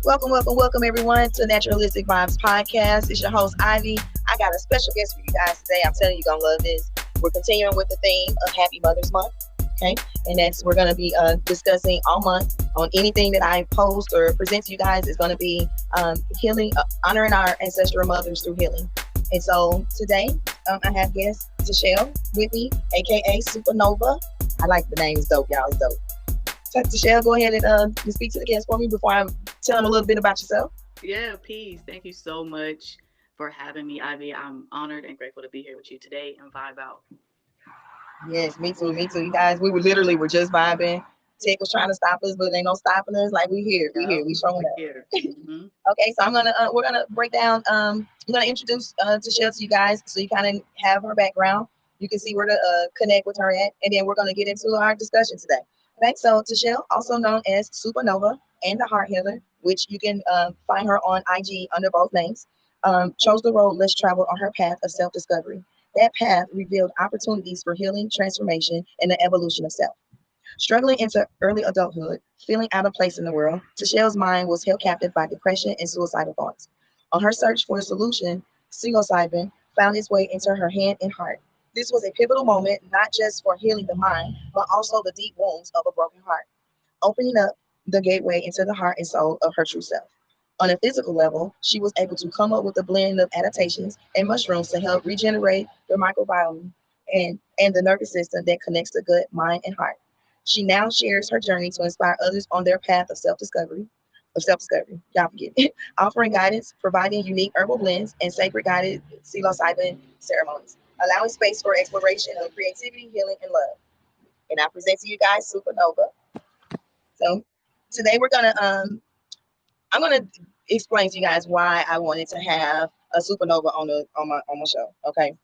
Welcome everyone to Naturalistic Vibes Podcast. It's your host Ivy. I got a special guest for you guys today. I'm telling you, you're gonna love this. We're continuing with the theme of Happy Mother's Month. Okay, and that's we're gonna be discussing all month on anything that I post or present to you guys is gonna be healing, honoring our ancestral mothers through healing. And so today I have guest Tyshel with me, aka Supernova. I like the name; it's dope, y'all. It's dope. So, Tyshel, go ahead and speak to the guest for me before I tell them a little bit about yourself. Yeah, peace. Thank you so much for having me, Ivy. I'm honored and grateful to be here with you today and vibe out. Yes, me too, me too. You guys, we were just vibing. Tech was trying to stop us, but ain't no stopping us. Like Yep, we showing we're up. here. Okay, so we're gonna break down. I'm gonna introduce Tyshel to you guys, so you kind of have her background. You can see where to connect with her at, and then we're gonna get into our discussion today. Okay, so Tyshel, also known as Supernova and the Heart Healer, which you can find her on IG under both names, chose the road less traveled on her path of self-discovery. That path revealed opportunities for healing, transformation, and the evolution of self. Struggling into early adulthood, feeling out of place in the world, Tishel's mind was held captive by depression and suicidal thoughts. On her search for a solution, psilocybin found its way into her hand and heart. This was a pivotal moment, not just for healing the mind, but also the deep wounds of a broken heart, opening up the gateway into the heart and soul of her true self. On a physical level, she was able to come up with a blend of adaptations and mushrooms to help regenerate the microbiome and the nervous system that connects the gut, mind, and heart. She now shares her journey to inspire others on their path of self-discovery. Y'all forget it. Offering guidance, providing unique herbal blends and sacred guided psilocybin ceremonies, allowing space for exploration of creativity, healing, and love. And I present to you guys Supernova. So today I'm gonna explain to you guys why I wanted to have a supernova on my show. Okay.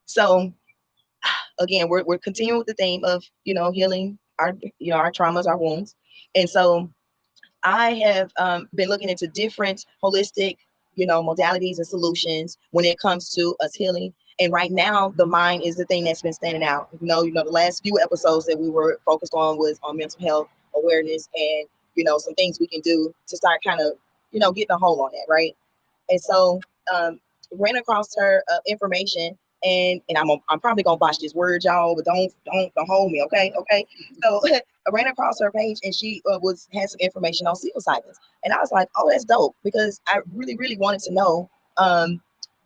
So again, we're continuing with the theme of healing our traumas, our wounds. And so I have been looking into different holistic modalities and solutions when it comes to us healing. And right now, the mind is the thing that's been standing out. The last few episodes that we were focused on was on mental health awareness and some things we can do to start kind of getting a hold on that, right? And so ran across her information, and I'm probably gonna botch this word, y'all, but don't hold me, okay. So I ran across her page, and she had some information on psilocybins, and I was like, oh, that's dope, because I really wanted to know, I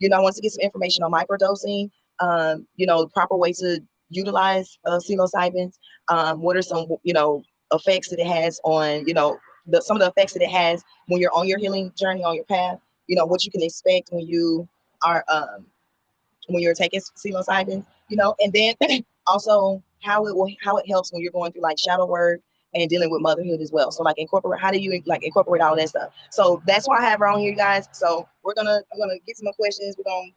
wanted to get some information on microdosing, the proper way to utilize psilocybins, what are some effects that it has on some of the effects that it has when you're on your healing journey, on your path, what you can expect are when you're taking psilocybin, and then also how it helps when you're going through like shadow work and dealing with motherhood as well. So like incorporate how do you like incorporate all that stuff. So that's why I have her on here, guys. So I'm gonna get some more questions. We're gonna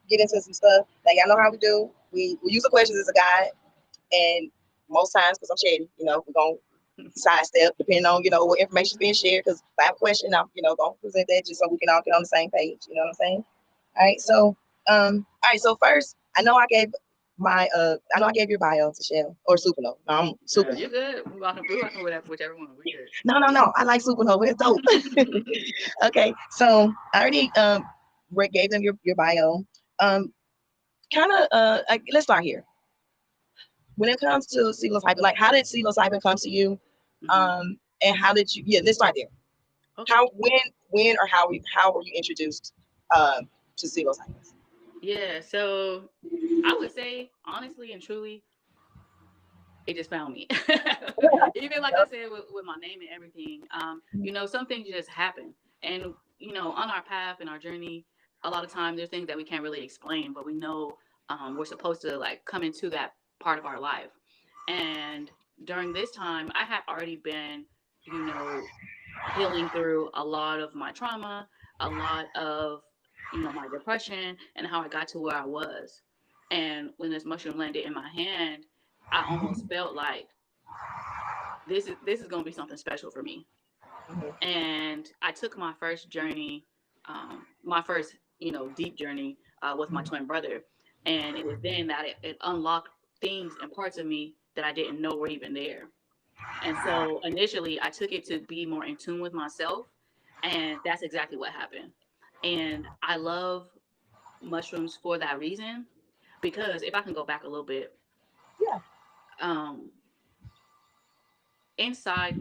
get into some stuff. Now y'all know how we do. We use the questions as a guide, and most times because I'm shady, we're gonna sidestep depending on what information is being shared. Because if I have a question, I'm don't present that just so we can all get on the same page. You know what I'm saying? All right. So So first, I know I gave your bio to Shell or Supernova. No, I'm You're Supernova. good. We're rocking with whichever one. We're good. No. I like Supernova. It's dope. Okay. So I already gave them your bio. Um, kind of let's start here. When it comes to psilocybin, like how did psilocybin come to you? hmm And how did you? Yeah, let's start there. Okay. When or how were you introduced to psilocybin? Yeah. So I would say, honestly and truly, it just found me. Even like I said, with my name and everything, some things just happen. And, on our path and our journey, a lot of times there's things that we can't really explain, but we know we're supposed to like come into that part of our life. And during this time, I had already been, you know, healing through a lot of my trauma, a lot of, my depression and how I got to where I was. And when this mushroom landed in my hand, I almost felt like this is gonna be something special for me. And I took my first journey, my first deep journey with my twin brother, and it was then that it unlocked things and parts of me that I didn't know were even there. And so initially, I took it to be more in tune with myself And that's exactly what happened. And I love mushrooms for that reason, because if I can go back a little bit, Yeah. um, inside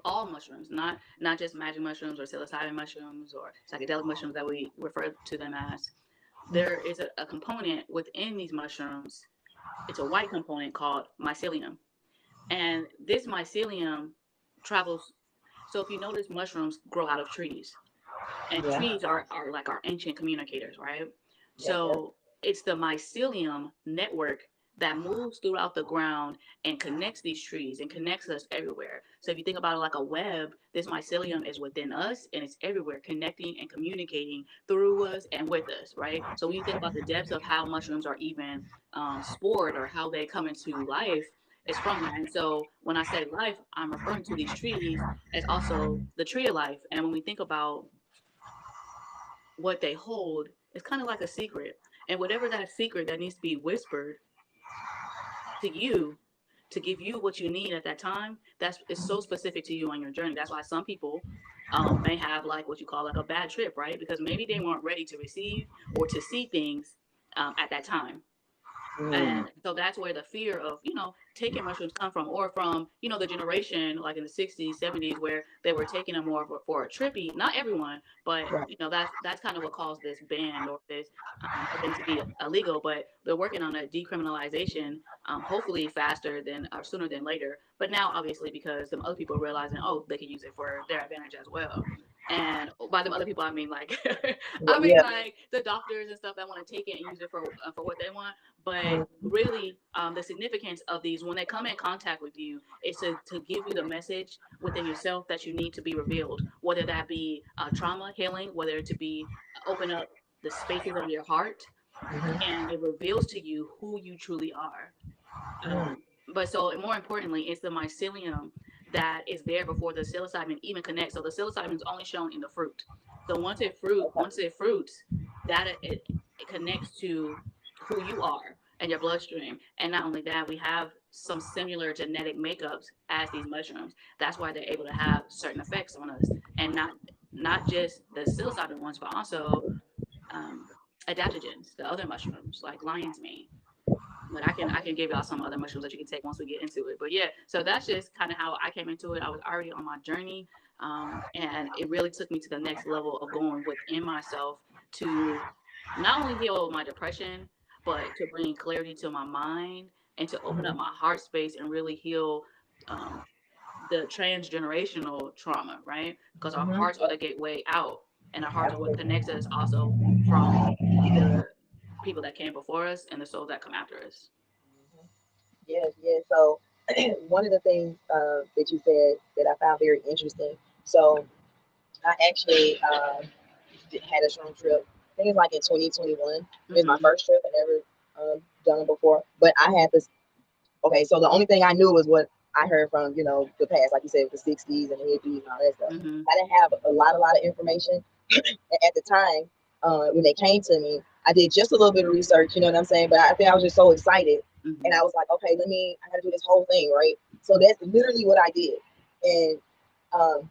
all mushrooms, not just magic mushrooms or psilocybin mushrooms or psychedelic mushrooms that we refer to them as, there is a component within these mushrooms. It's a white component called mycelium. And this mycelium travels. So if you notice, mushrooms grow out of trees, and Yeah. trees are like our ancient communicators, right? Yeah. Yeah. So it's the mycelium network that moves throughout the ground and connects these trees and connects us everywhere. So if you think about it like a web, this mycelium is within us and it's everywhere, connecting and communicating through us and with us, right? So when you think about the depths of how mushrooms are even spored or how they come into life, it's from that. And so when I say life, I'm referring to these trees as also the tree of life. And when we think about what they hold, is kind of like a secret. And whatever that secret that needs to be whispered to you to give you what you need at that time, that's it's so specific to you on your journey. That's why some people may have like what you call like a bad trip, right? Because maybe they weren't ready to receive or to see things at that time. Mm. And so that's where the fear of, taking mushrooms come from, or from, the generation like in the 60s, 70s, where they were taking them more for a trippy, not everyone, but, Right. that's kind of what caused this ban or this, for them to be illegal. But they're working on a decriminalization, hopefully faster than or sooner than later. But now, obviously, because some other people are realizing, oh, they can use it for their advantage as well. And by them other people, I mean like, I mean Yeah. like the doctors and stuff that want to take it and use it for what they want. But Mm. really, the significance of these, when they come in contact with you, is to give you the message within yourself that you need to be revealed, whether that be trauma healing, whether it to be open up the spaces of your heart, Mhm. and it reveals to you who you truly are. Mm. But so more importantly, it's the mycelium that is there before the psilocybin even connects. So the psilocybin is only shown in the fruit. So once it fruits, that it connects to who you are and your bloodstream. And not only that, we have some similar genetic makeups as these mushrooms. That's why they're able to have certain effects on us, and not just the psilocybin ones, but also um, adaptogens, the other mushrooms like lion's mane. But I can give y'all some other mushrooms that you can take once we get into it. But yeah, so that's just kind of how I came into it. I was already on my journey, and it really took me to the next level of going within myself to not only heal my depression, but to bring clarity to my mind and to open up Mhm. my heart space and really heal um, the transgenerational trauma, right? Because our Mhm. hearts are the gateway out, and our hearts are what Absolutely. connects us also from the people that came before us and the souls that come after us. Mhm. Yes, yes. So one of the things that you said that I found very interesting. So I actually had a shroom trip. I think it's like in 2021. It was my Mm-hmm. first trip. I never done it before. But I had this. Okay, so the only thing I knew was what I heard from the past, like you said, with the '60s and the hippies and all that stuff. Mm-hmm. I didn't have a lot of information at the time. When they came to me, I did just a little bit of research. You know what I'm saying? But I think I was just so excited, and Mm-hmm. I was like, okay, I got to do this whole thing, right? So that's literally what I did, and um,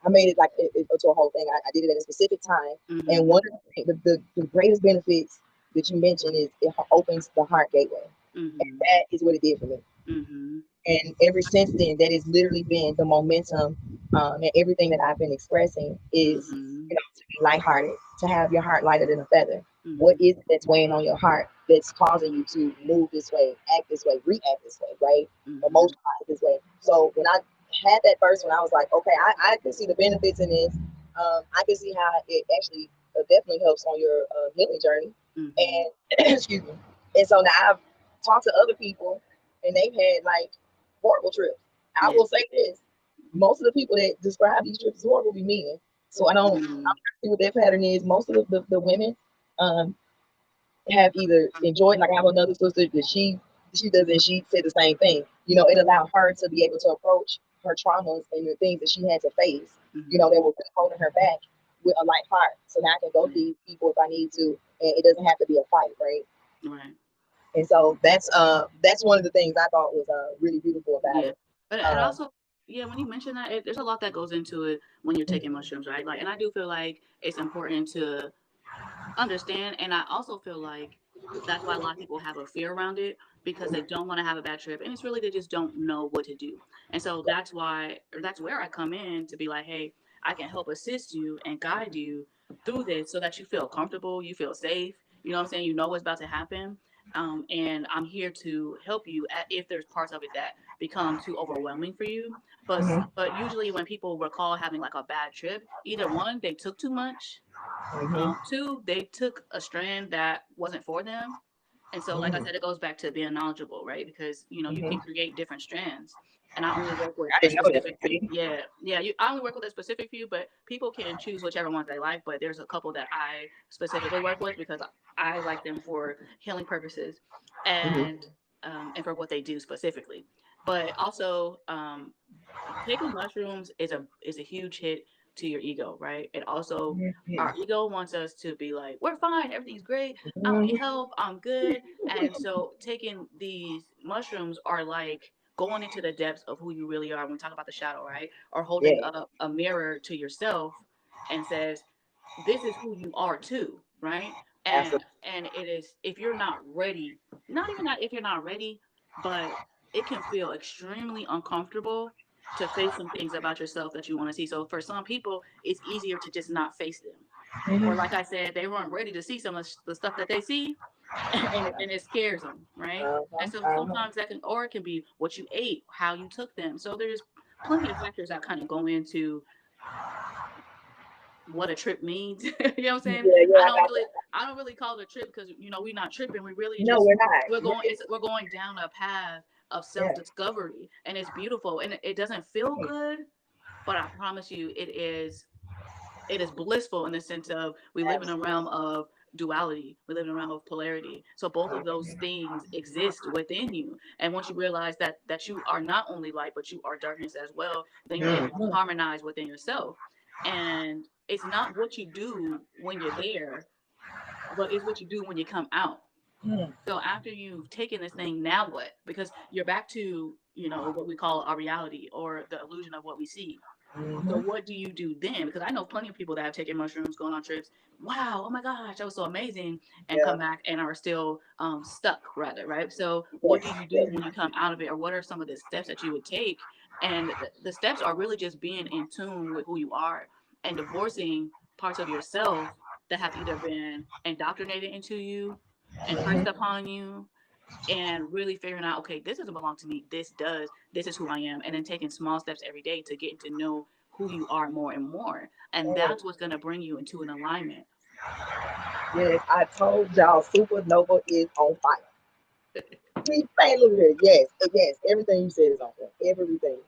I made it like to a whole thing. I did it at a specific time, and Mm-hmm. one of the greatest benefits that you mentioned is it opens the heart gateway, and Mm-hmm. that is what it did for me. Mm-hmm. And ever since then, that has literally been the momentum, and everything that I've been expressing is, Mm-hmm. to be lighthearted, to have your heart lighter than a feather. What Mm-hmm. is it that's weighing on your heart that's causing you to move this way, act this way, react this way, right? Mm-hmm. Emotionalize this way. So when I had that first one, I was like, okay, I can see the benefits in this. I can see how it actually definitely helps on your healing journey. Mm-hmm. And excuse me. And so now I've talked to other people, and they've had like horrible trips. I Yeah. will say this: most of the people that describe these trips as horrible be men. So I'm Mm-hmm. trying to see what their pattern is. Most of the women um, have either enjoyed. Like I have another sister that she does, and she said the same thing. It allowed her to be able to approach her traumas and the things that she had to face. Mm-hmm. That were really holding her back with a light heart. So now I can go to Yeah. these people if I need to, and it doesn't have to be a fight, right? Right. And so that's one of the things I thought was really beautiful about Yeah. it. But it Um, also, yeah, when you mention that, there's a lot that goes into it when you're taking mushrooms, right? Like, and I do feel like it's important to understand, and I also feel like that's why a lot of people have a fear around it because they don't want to have a bad trip, and it's really they just don't know what to do. And so that's why, or that's where I come in to be like, hey, I can help assist you and guide you through this so that you feel comfortable, you feel safe. You know what I'm saying? You know what's about to happen. And I'm here to help you if there's parts of it that become too overwhelming for you. But usually when people recall having like a bad trip, either one, they took too much, two, they took a strand that wasn't for them. And so, like I said, it goes back to being knowledgeable, right? Because, you know, you can create different strands. And I only work with I a didn't know that. specific few. Yeah, yeah. I only work with a specific few, but people can choose whichever ones they like. But there's a couple that I specifically work with because I like them for healing purposes and for what they do specifically. But also, taking mushrooms is a huge hit to your ego, right? And also our ego wants us to be like, we're fine, everything's great, I don't need help, I'm good. And so taking these mushrooms are like going into the depths of who you really are when we talk about the shadow, right? Or holding Yeah, up a mirror to yourself and says, this is who you are too, right? absolutely. And it is, if you're not ready, not even that if you're not ready, but it can feel extremely uncomfortable to face some things about yourself that you want to see. So for some people, it's easier to just not face them. Or like I said, they weren't ready to see some of the stuff that they see, and it scares them, right? And so sometimes that can, or it can be what you ate, how you took them. So there's plenty of factors that kind of go into what a trip means. You know what I'm saying? Yeah, yeah, I I don't got really that. I don't really call it a trip because you know we're not tripping. We really No, just we're not. we're going down a path of self Yeah. discovery, and it's beautiful, and it doesn't feel good, but I promise you, it is blissful in the sense of we live in a Absolutely. realm of duality. We live in a realm of polarity. So both of those things exist within you. And once you realize that you are not only light, but you are darkness as well, then you're able to harmonize within yourself. And it's not what you do when you're there, but it's what you do when you come out. So after you've taken this thing, now what? Because you're back to, you know, what we call our reality or the illusion of what we see. So what do you do then? Because I know plenty of people that have taken mushrooms, going on trips. Wow, oh my gosh, that was so amazing, and Yeah. come back and are still stuck, rather, right? So what Yes. do you do Yes. when you come out of it, or what are some of the steps that you would take? And the steps are really just being in tune with who you are and divorcing parts of yourself that have either been indoctrinated into you, impressed upon you, and really figuring out, okay, this doesn't belong to me. This does. This is who I am. And then taking small steps every day to getting to know who you are more and more. And that's what's going to bring you into an alignment. Yes, I told y'all Supernova is on fire. Keep saying, look here. Yes, yes, everything you said is on point. Everything.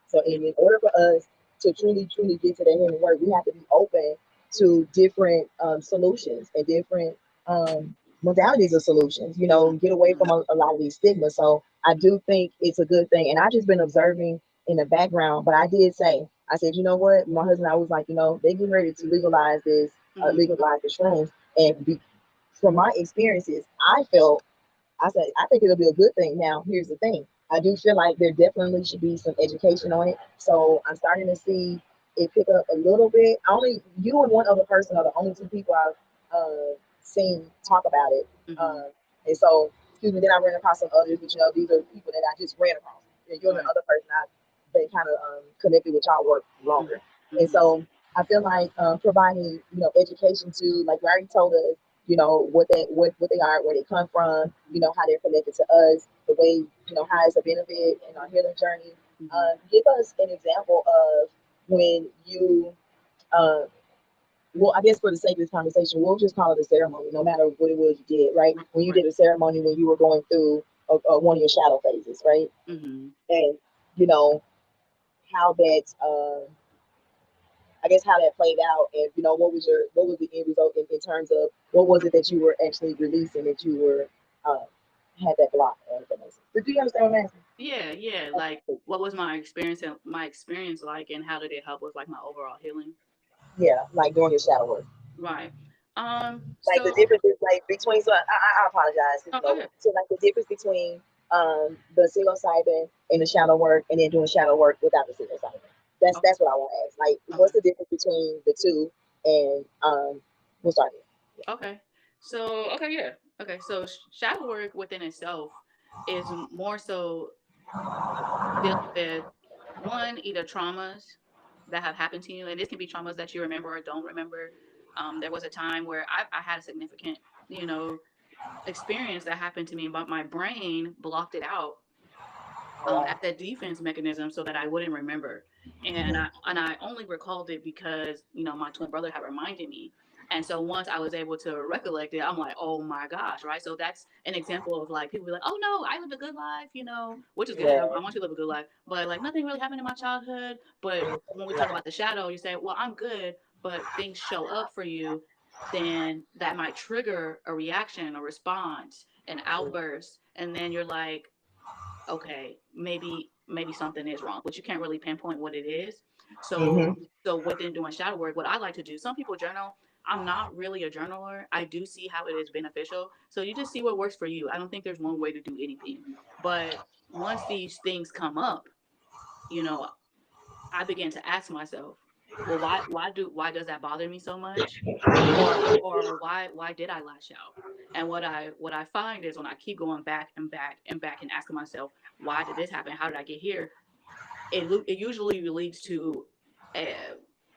So, in order for us to truly, truly get to that healing work, we have to be open to different solutions and different modalities of solutions. You know, get away from a lot of these stigmas. So, I do think it's a good thing. And I just been observing in the background, but I did say, I said, you know what? My husband, I was like, you know, they getting ready to legalize this, legalize the shrooms, and from my experiences, I felt I said, I think it'll be a good thing. Now, here's the thing. I do feel like there definitely should be some education on it. So I'm starting to see it pick up a little bit. Only you and one other person are the only two people I've seen talk about it. Mm-hmm. And so, excuse me, then I ran across some others, but you know, these are people that I just ran across. And you're the Right. other person I've been kind of connected with y'all work longer. And Mm-hmm. so I feel like providing, you know, education to, like you already told us, you know, what they are, where they come from, you know, how they're connected to us, the way, you know, how it's a benefit in our healing journey. Mm-hmm. Give us an example of when you uh, well, I guess for the sake of this conversation, we'll just call it a ceremony, no matter what it was you did, right? When you Right. did a ceremony when you were going through one of your shadow phases, right? Mm-hmm. And you know how that, I guess how that played out, and you know what was the end result in terms of what was it that you were actually releasing that you were had that block. If that makes sense. But do you understand what I'm asking? Yeah, yeah. Like, what was my experience like, and how did it help with like my overall healing? Yeah, like doing your shadow work. Right. Like the So, difference is like between, so I apologize, oh, go Nova. ahead. So like the difference between the psilocybin and the shadow work, and then doing shadow work without the psilocybin. That's what I want to ask. Like, what's the difference between the two? And we'll start here. Okay. So, okay, yeah. Okay, so shadow work within itself is more so dealing with one, either traumas that have happened to you, and this can be traumas that you remember or don't remember. There was a time where I had a significant, you know, experience that happened to me, but my brain blocked it out as a defense mechanism so that I wouldn't remember. And I only recalled it because, you know, my twin brother had reminded me. And so once I was able to recollect it, I'm like, oh my gosh, right? So that's an example of like people be like, oh no, I lived a good life, you know, which is good. I want you to live a good life, but like nothing really happened in my childhood. But when we talk about the shadow, you say, well, I'm good, but things show up for you, then that might trigger a reaction, a response, an outburst, and then you're like, okay, maybe something is wrong, but you can't really pinpoint what it is. So within doing shadow work, what I like to do, some people journal. I'm not really a journaler. I do see how it is beneficial. So you just see what works for you. I don't think there's one way to do anything. But once these things come up, you know, I begin to ask myself, well, why does that bother me so much? Or why did I lash out? And what I find is when I keep going back and back and back and asking myself, why did this happen? How did I get here? It usually leads to a,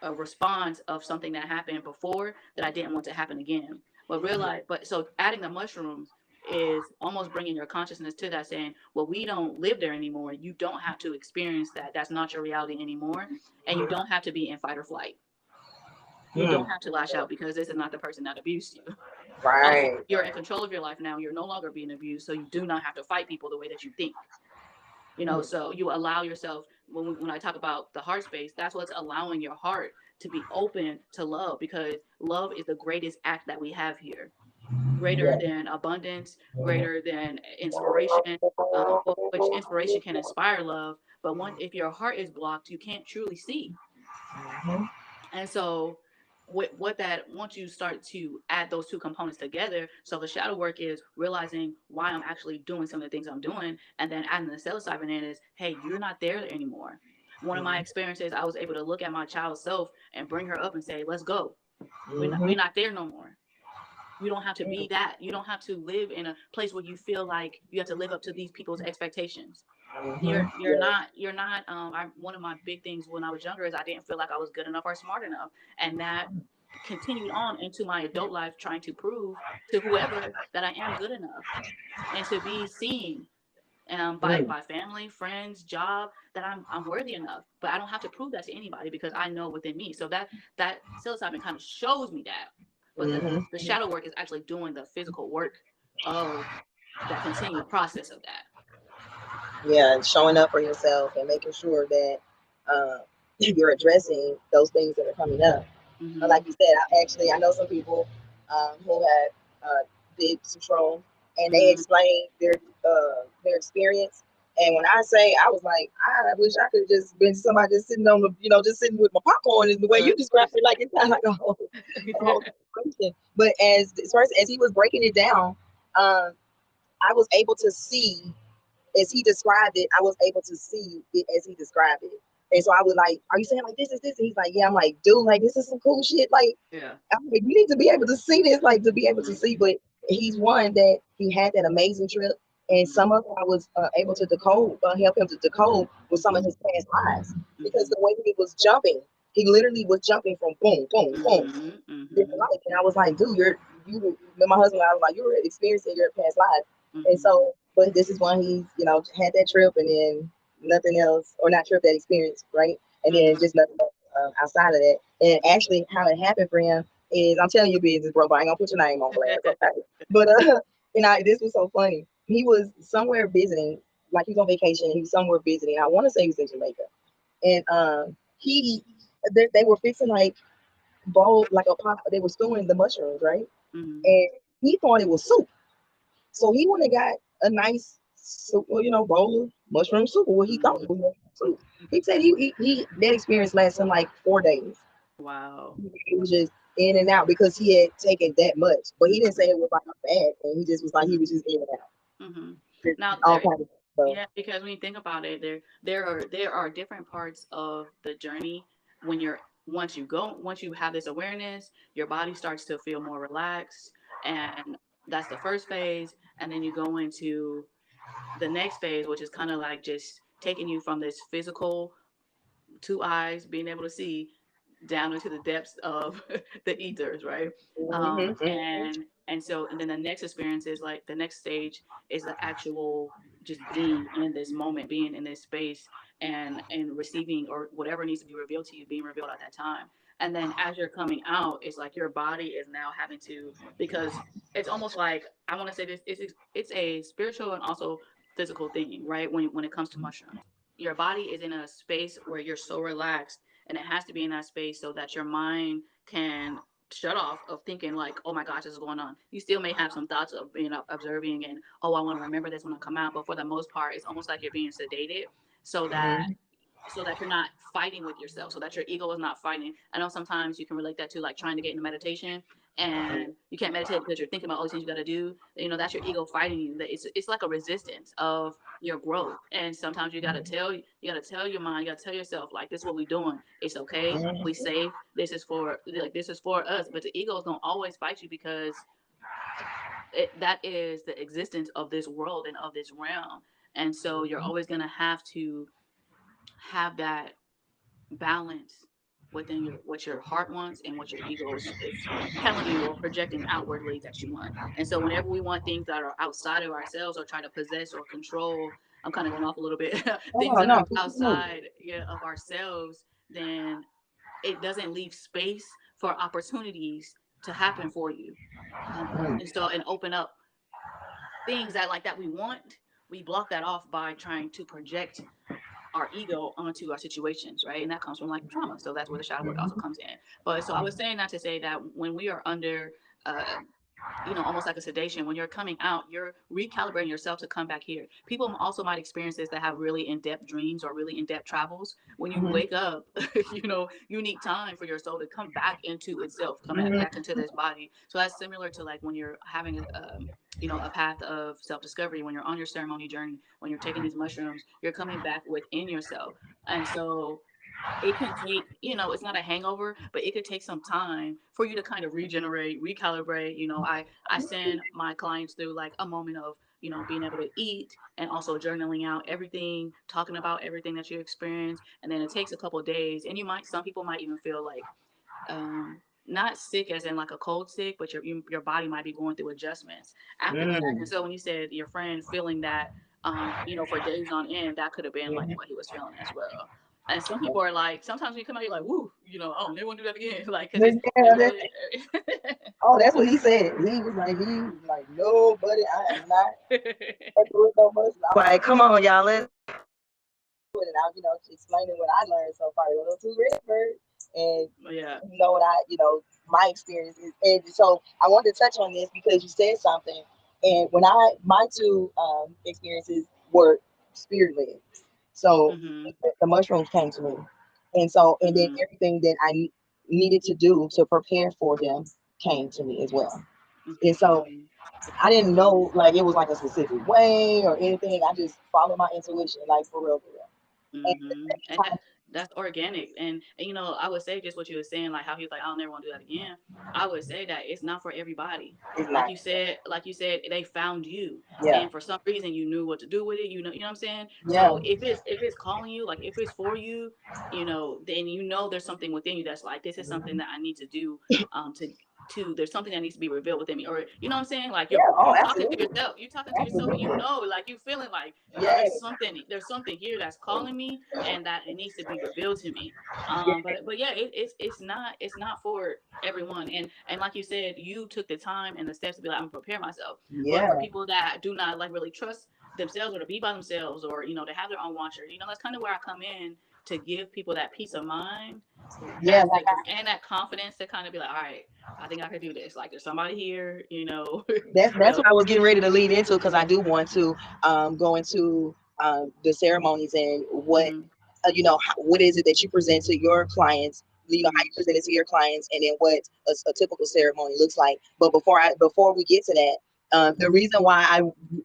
a response of something that happened before that I didn't want to happen again. But so adding the mushrooms is almost bringing your consciousness to that, saying, well, we don't live there anymore. You don't have to experience that. That's not your reality anymore. And you don't have to be in fight or flight. You don't have to lash out because this is not the person that abused you. Also, Right. you're in control of your life now. You're no longer being abused, so you do not have to fight people the way that you think. You know, so you allow yourself, when I talk about the heart space, that's what's allowing your heart to be open to love, because love is the greatest act that we have here, greater than abundance, greater than inspiration, which inspiration can inspire love. But if your heart is blocked, you can't truly see. And so what that, once you start to add those two components together, so the shadow work is realizing why I'm actually doing some of the things I'm doing, and then adding the psilocybin in is, hey, you're not there anymore. One of my experiences, I was able to look at my child self and bring her up and say, let's go. We're not there no more. You don't have to be that. You don't have to live in a place where you feel like you have to live up to these people's expectations. You're not one of my big things when I was younger is I didn't feel like I was good enough or smart enough, and that continued on into my adult life, trying to prove to whoever that I am good enough and to be seen by family, friends, job, that I'm worthy enough. But I don't have to prove that to anybody because I know within me. So that psilocybin kind of shows me that. But the shadow work is actually doing the physical work of that continued process of that. Yeah, showing up for yourself and making sure that you're addressing those things that are coming up. Like you said, I know some people who had did Control, and they explained their experience. And when I say, I was like, I wish I could just been somebody just sitting on the, just sitting with my popcorn. Is the way you described it, like it's kind of like a whole question. But as far as he was breaking it down, I was able to see as he described it. I was able to see it as he described it. And so I was like, are you saying like this is this? And he's like, yeah. I'm like, dude, like this is some cool shit. Like, yeah. I'm like, you need to be able to see this, like to be able to see. But he's one that he had that amazing trip. And some of it I was able to decode, help him to decode with some of his past lives. Because the way he was jumping, he literally was jumping from boom, boom, boom, different life. And I was like, dude, you, my husband, I was like, you were experiencing your past life. And so, but this is when he's, had that trip and then nothing else, or not trip, that experience, right? And then just nothing else outside of that. And actually, how it happened for him is, I'm telling you business, bro, but I ain't gonna put your name on blast, okay? But this was so funny. He was somewhere visiting, like he was on vacation. He was somewhere visiting. I want to say he was in Jamaica, and they were fixing like bowl, like a pot. They were stewing the mushrooms, right? And he thought it was soup. So he went and got a nice soup, bowl of mushroom soup, or what he thought was soup. He said he that experience lasted him like 4 days. Wow. He was just in and out because he had taken that much. But he didn't say it was like bad, and he just was like he was just in and out. Now, all kinds of stuff. yeah, because when you think about it, there are different parts of the journey when you're once you have this awareness, your body starts to feel more relaxed, and that's the first phase, and then you go into the next phase, which is kind of like just taking you from this physical two eyes being able to see down into the depths of the ethers, right? Mm-hmm, mm-hmm, And then the next experience is like the next stage is the actual just being in this moment, being in this space, and receiving or whatever needs to be revealed to you being revealed at that time. And then as you're coming out, it's like your body is now having to, because it's almost like, I want to say this, it's a spiritual and also physical thing, right? When it comes to mushrooms, your body is in a space where you're so relaxed, and it has to be in that space so that your mind can shut off of thinking like, oh my gosh, this is going on. You still may have some thoughts of being observing and, oh, I want to remember this when I come out, but for the most part it's almost like you're being sedated so that mm-hmm. you're not fighting with yourself, so that your ego is not fighting. I know sometimes you can relate that to like trying to get into meditation, and you can't meditate because you're thinking about all these things you got to do. That's your ego fighting you. That it's like a resistance of your growth. And sometimes you got to tell your mind, you got to tell yourself like, this is what we're doing. It's okay. We safe. This is for us. But the ego is gonna always fight you because that is the existence of this world and of this realm. And so you're always gonna have to have that balance within what your heart wants and what your ego is telling you or projecting outwardly that you want. And so whenever we want things that are outside of ourselves or try to possess or control, I'm kind of going off a little bit, things Oh that are no, outside, yeah, of ourselves, then it doesn't leave space for opportunities to happen for you. And open up things that we want. We block that off by trying to project our ego onto our situations, right? And that comes from like trauma. So that's where the shadow work also comes in. But so I was saying that to say that when we are under, almost like a sedation, when you're coming out, you're recalibrating yourself to come back here. People also might experience this that have really in-depth dreams or really in-depth travels. When you mm-hmm. wake up, you need time for your soul to come back into itself, come back Mm-hmm. into this body. So that's similar to like when you're having a path of self-discovery, when you're on your ceremony journey, when you're taking these mushrooms, you're coming back within yourself. And so it can take, it's not a hangover, but it could take some time for you to kind of regenerate, recalibrate. I send my clients through like a moment of, being able to eat and also journaling out everything, talking about everything that you experience. And then it takes a couple of days. And some people might even feel like, not sick as in like a cold sick, but your body might be going through adjustments after the fact. And so when you said your friend feeling that, for days on end, that could have been like what he was feeling as well. And some people are like, sometimes when you come out, you're like, woo, oh, they won't do that again. Like, cause it Yeah, really, oh, that's what he said. He was like, no, buddy, I am not with no much. I'm like, come on, y'all, let's do it. And I'm, explaining what I learned so far. A little too rich, and yeah. what my experience is. And so I wanted to touch on this because you said something. And when my two experiences were spirit led. So Mm-hmm. the mushrooms came to me. And then Mm-hmm. everything that I needed to do to prepare for them came to me as well. And so Mm-hmm. I didn't know like it was like a specific way or anything. I just followed my intuition, like for real, for real. And at Mm-hmm. the And same that's organic. And I would say just what you were saying, like how he was like, I'll never want to do that again. I would say that it's not for everybody. time, it's Like not. you said, they found you, Yeah, and for some reason you knew what to do with it. You know what I'm saying. yeah, So if it's calling you, like if it's for you, then there's something within you that's like, this is something that I need to do. There's something that needs to be revealed within me, or you know what I'm saying, like yeah. you're Oh, you talking to absolutely, yourself, and absolutely. like you feeling like Yeah, there's something here that's calling me, and that it needs to be revealed to me. But yeah, it's not for everyone. And like you said, you took the time and the steps to be like, I'm gonna prepare myself. But for yeah, people that do not like really trust themselves, or to be by themselves, or to have their own watcher, that's kind of where I come in, to give people that peace of mind yeah. Like and that confidence to kind of be like, all right, I think I could do this. Like there's somebody here, that's what I was getting ready to lead into because I do want to go into the ceremonies and what Mhm, what is it that you present to your clients, how you mhm, present it to your clients, and then what a typical ceremony looks like. But before we get to that, The reason why I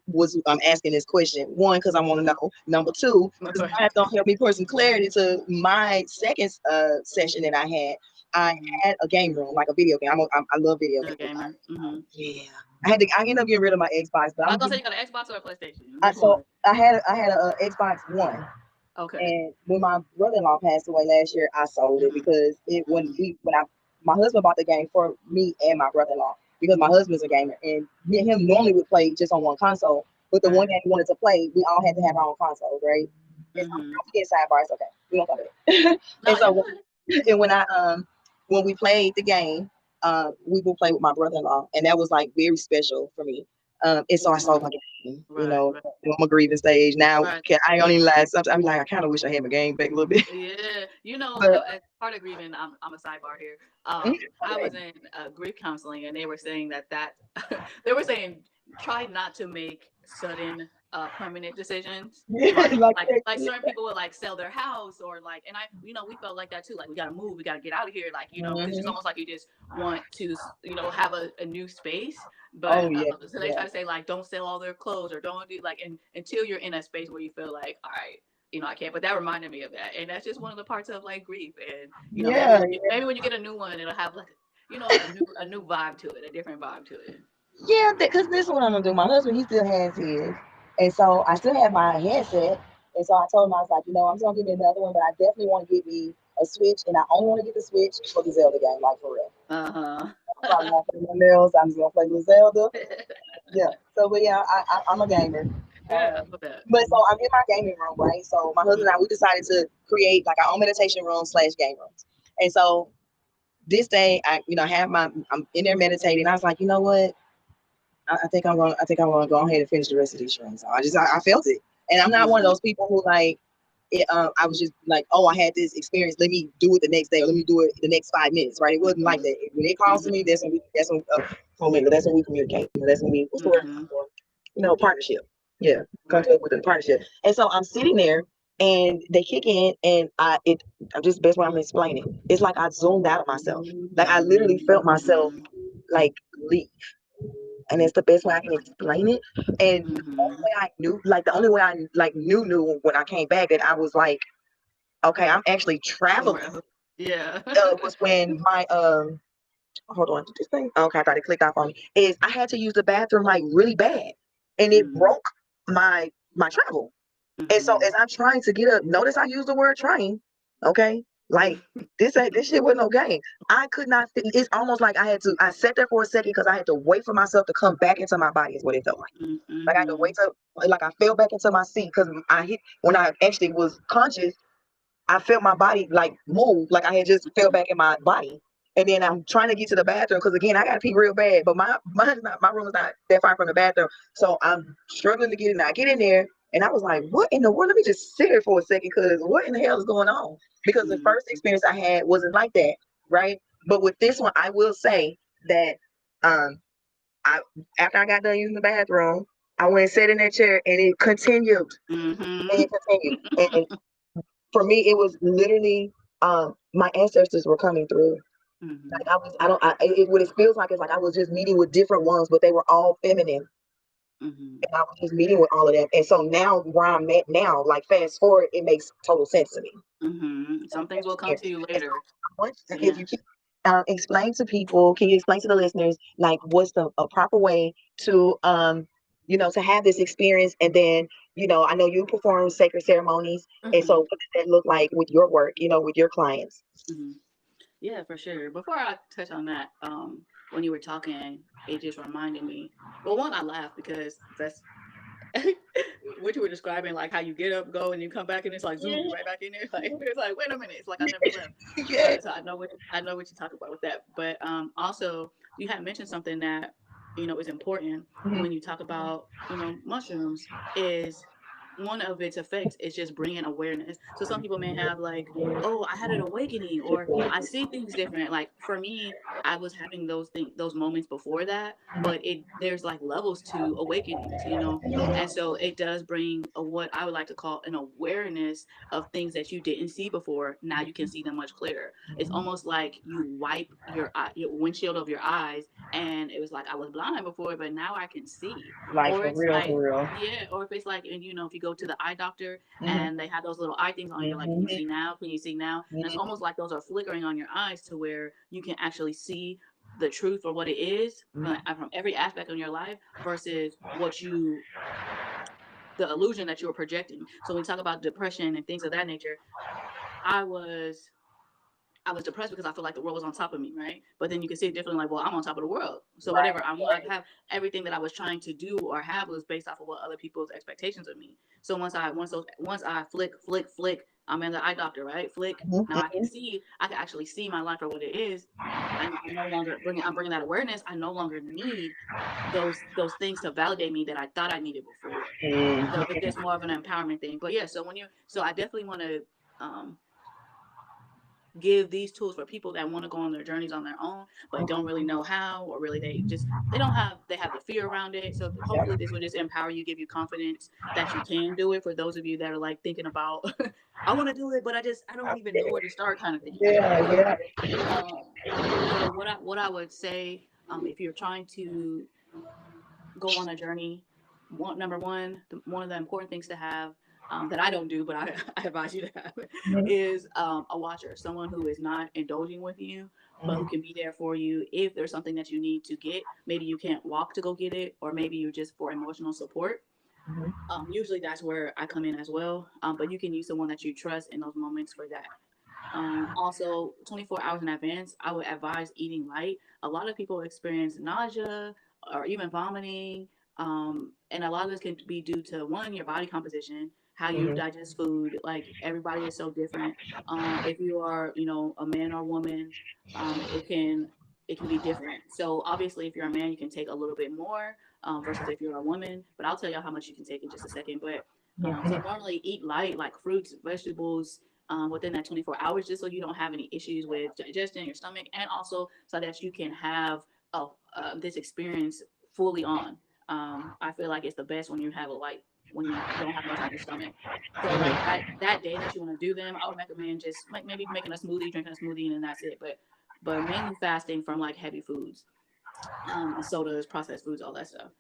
was asking this question, one, because I want to know. Number two, because Right. that's gonna help me put some clarity to my second session that I had. I had a game room, like a video game. I love video You're a games. gamer. Yeah, I ended up getting rid of my Xbox, but I was I'm gonna say getting. you got an Xbox or a PlayStation. Which So one? I had a Xbox One. Okay. And when my brother-in-law passed away last year, I sold it because when my husband bought the game for me and my brother-in-law because my husband's a gamer and me and him normally would play just on one console, but the one Right. that he wanted to play, we all had to have our own consoles, right? And so Mm-hmm. I'm getting sidebar, it's okay. We don't cover it. No, And you're so good. and when we played the game, we would play with my brother-in-law, and that was like very special for me. And so I sold my game, Right. Right. I'm a grieving stage now. Right. I don't even lie. Sometimes I'm like, I kind of wish I had my game back a little bit. Yeah, But as part of grieving, I'm a sidebar here. I was okay. in grief counseling, and they were saying that they were saying try not to make sudden, permanent decisions. Yeah, Like certain people would like sell their house or like, and we felt like that too. Like we gotta move, we gotta get out of here. Like because it's mhm. almost like you just want to have a new space. Oh But yeah, so they yeah, try to say like don't sell all their clothes or don't do like and until you're in a space where you feel like all right I can't. But that reminded me of that, and that's just one of the parts of like grief. And yeah, maybe when you get a new one, it'll have like a new vibe to it, a different vibe to it. yeah. Because this is what I'm gonna do. My husband, he still has his, and so I still have my headset. And so I told him I was like, I'm just gonna give me another one, but I definitely want to get me a Switch, and I only want to get the Switch for the Zelda game, like for real. Uh I'm probably huh. not playing nothing else. I'm just gonna play with Zelda. Yeah. So, but yeah, I'm a gamer. Yeah, I love that. But so I'm in my gaming room, right? So my husband and I, we decided to create like our own meditation room slash game rooms. And so this day, I'm in there meditating. I was like, you know what? I think I'm gonna go ahead and finish the rest of these shrooms. So I felt it, and I'm not one of Mm-hmm. those people who like. I was just like, oh, I had this experience. Let me do it the next day, or let me do it the next 5 minutes. Right? It wasn't like Mm-hmm. that. When it calls to me, that's when we communicate. That's when we what's the word? Mm-hmm. Partnership. Yeah, come Right. to with a partnership. And so I'm sitting there, and they kick in, and I'm just best way I'm explaining. It's like I zoomed out of myself. Like I literally felt myself Mm-hmm. like leave, and it's the best way I can explain it. And Mm-hmm. the only way I like knew when I came back that I was like, okay, I'm actually traveling. Somewhere else. Yeah. Was when my hold on, this thing. Okay, I thought it clicked off on me. Is I had to use the bathroom like really bad, and it Mm-hmm. broke my travel. And so Mm-hmm. as I'm trying to get up, notice I use the word train. Okay. Like this shit wasn't no game. I could not it's almost like I sat there for a second because I had to wait for myself to come back into my body is what it felt like. Like I had to Mm-hmm. wait till like I fell back into my seat because I hit when I actually was conscious, I felt my body like move, like I had just fell back in my body. And then I'm trying to get to the bathroom because again I gotta pee real bad, but my room is not that far from the bathroom. So I'm struggling to get in there. I get in there and I was like, what in the world? Let me just sit here for a second because what in the hell is going on? Because the first experience I had wasn't like that, right? But with this one, I will say that um I after I got done using the bathroom, I went and sat in that chair and it continued. And Mm-hmm. it continued. And for me, it was literally my ancestors were coming through. Like Mm-hmm. what it feels like is like I was just meeting with different ones, but they were all feminine. Mm-hmm. And I was just meeting with all of them. And so now where I'm at now, like fast forward, it makes total sense to me. Mm-hmm. Some things will come And to you so later. I want if Yeah. you can explain to people, can you explain to the listeners like what's the a proper way to to have this experience and then I know you perform sacred ceremonies and so Mm-hmm. what does that look like with your work, with your clients? Mm-hmm. Yeah, for sure. Before I touch on that, when you were talking, it just reminded me. Well, one, I laughed because that's what you were describing, like how you get up, go, and you come back, and it's like zoom, you right back in there. Like it's like, wait a minute, it's like I never left. Yeah. So I know what you talk about with that. But also you had mentioned something that is important Mhm. when you talk about mushrooms is one of its effects is just bringing awareness. So some people may have like, oh, I had an awakening, or I see things different. Like for me, I was having those moments before that, but there's like levels to awakenings, you know. And so it does bring what I would like to call an awareness of things that you didn't see before. Now you can see them much clearer. It's almost like you wipe your windshield of your eyes, and it was like I was blind before, but now I can see. Like Or for it's real, like, for real. yeah, or if it's like, and you know, if you go to the eye doctor Mhm. and they have those little eye things on you, like, can you Mhm. see now? Can you see now? And it's almost like those are flickering on your eyes to where you can actually see the truth for what it is from every aspect of your life versus the illusion that you were projecting. So when we talk about depression and things of that nature, I was I was depressed because I feel like the world was on top of me, right? But then you can see it differently, like, well, I'm on top of the world. So Right. whatever I want, I have everything that I was trying to do or have was based off of what other people's expectations of me. So once I flick, I'm in the eye doctor, right? Flick. Now Mhm. I can actually see my life for what it is. I no longer I'm bringing that awareness. I no longer need those things to validate me that I thought I needed before. So Mhm. it's just more of an empowerment thing. But yeah, so I definitely want to um give these tools for people that want to go on their journeys on their own but don't really know how, or really they have the fear around it. So hopefully this will just empower you, give you confidence that you can do it, for those of you that are like thinking about I want to do it but I don't even know where to start, kind of thing. Yeah, So yeah. what I would say, if you're trying to go on a journey, one of the important things to have, that I don't do, but I advise you to have, Mhm. is a watcher, someone who is not indulging with you, but who can be there for you if there's something that you need to get. Maybe you can't walk to go get it, or maybe you're just for emotional support. Usually that's where I come in as well. But you can use someone that you trust in those moments for that. Also, 24 hours in advance, I would advise eating light. A lot of people experience nausea or even vomiting. And a lot of this can be due to one, your body composition, how you Mhm. digest food. Like everybody is so different. If you are, you know, a man or woman, it can be different. So obviously, if you're a man, you can take a little bit more, versus if you're a woman. But I'll tell you how much you can take in just a second. But so normally eat light, like fruits, vegetables, within that 24 hours, just so you don't have any issues with digestion, your stomach, and also so that you can have this experience fully on. I feel like it's the best when you have a light, when you don't have much on your stomach. So like that day that you want to do them, I would recommend just like maybe making a smoothie, drinking a smoothie, and then that's it. But mainly fasting from like heavy foods, sodas, processed foods, all that stuff.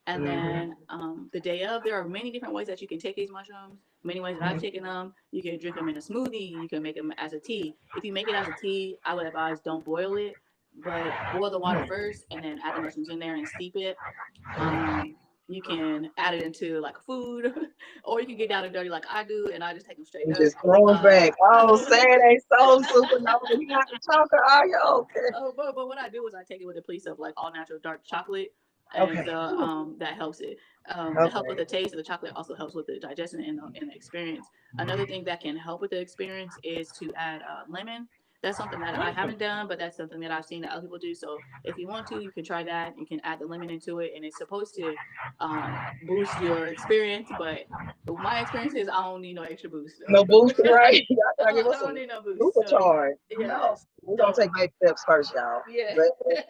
And Mhm. then the day of, there are many different ways that you can take these mushrooms. Many ways that I've taken them. You can drink them in a smoothie. You can make them as a tea. If you make it as a tea, I would advise don't boil it, but boil the water first and then add the mushrooms in there and steep it. Um, you can add it into like food, or you can get down and dirty like I do, and I just take them straight And up. just throw it back. Oh, Saturday so Uh, supernova. You got the choker. Are you okay? Oh, but what I do is I take it with a piece of like all natural dark chocolate, and Okay. so that helps it. It helps with Okay. the taste, and the chocolate also helps with the digestion and the experience. Another thing that can help with the experience is to add lemon. That's something that I haven't done, but that's something that I've seen that other people do. So if you want to, you can try that. You can add the lemon into it, and it's supposed to boost your experience. But my experience is I don't need no extra boost. No booster, right? Y'all gotta give I us don't some need no boost. So supercharge. No, yes, we're gonna don't. take baby steps first, y'all. Yeah. Baby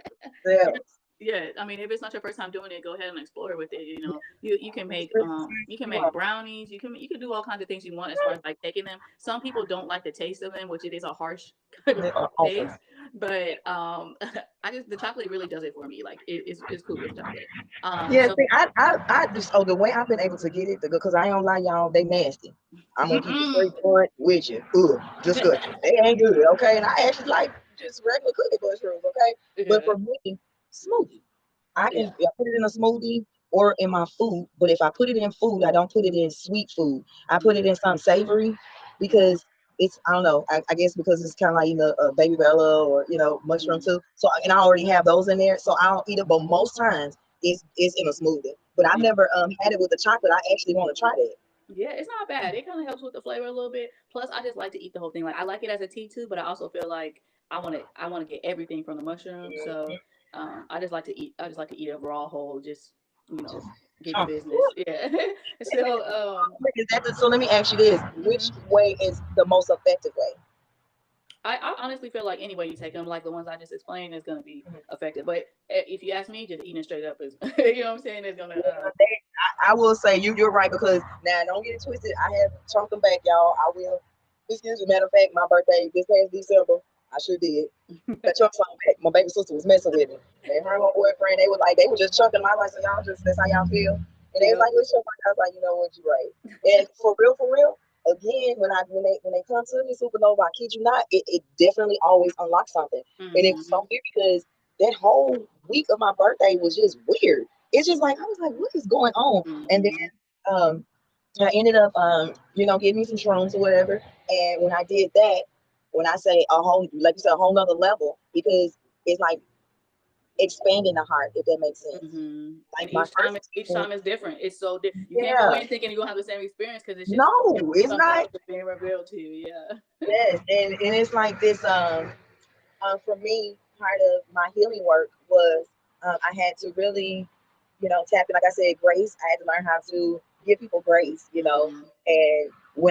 steps. Yeah, I mean, if it's not your first time doing it, go ahead and explore with it. You know, you can make Right. brownies. You can do all kinds of things you want as far as like taking them. Some people don't like the taste of them, which it is a harsh kind of Okay. taste. But I just the chocolate really does it for me. Like it's cool with the chocolate. Yeah, So see, I just, oh, the way I've been able to get it, because I ain't gonna lie, y'all, they nasty. I'm gonna keep it straight front with you. Ugh, disgusting. They ain't good, okay? And I actually like just regular cookie mushrooms, okay? But yeah, for me, smoothie. yeah, I put it in a smoothie or in my food, but if I put it in food, I don't put it in sweet food. I put it in something savory yeah, because it's, I don't know, I guess because it's kind of like a baby bella or mushroom yeah, too. So and I already have those in there, so I don't eat it. But most times it's in a smoothie. But I've yeah. never had it with the chocolate. I actually want to try that. Yeah, it's not bad. It kind of helps with the flavor a little bit. Plus, I just like to eat the whole thing. Like I like it as a tea too, but I also feel like I want to get everything from the mushroom. So I just like to eat. I just like to eat it raw whole. Just you know, Just get the business. Yeah. So So let me ask you this: which way is the most effective way? I honestly feel like any way you take them, like the ones I just explained, is gonna be effective. But if you ask me, just eating straight up is, you know what I'm saying, is gonna. I will say you're right, because now don't get it twisted. I have chunked them back, y'all. I will. Excuse me. Matter of fact, my birthday this past December, I sure did. I chunked something back. My baby sister was messing with me. And her and my boyfriend, they were just chunking my life. So y'all just, that's how y'all feel. And they was Yep. like, "What's your?" I was like, "You know what? You're right." And for real. Again, when they come to me, Supernova, I kid you not, it definitely always unlocks something. And it was so weird because that whole week of my birthday was just weird. It's just like I was like, what is going on? And then I ended up getting me some shrooms or whatever. And when I did that, when I say a whole, like you said, a whole nother level, because it's like expanding the heart, if that makes sense. And Like my first each time is different. It's so you can't go yeah. in thinking you're gonna have the same experience, because it's just No, it's something not. else is being revealed to you. Yeah. Yes, and it's like this. For me, part of my healing work was I had to really, tap in. Like I said, grace. I had to learn how to give people grace, and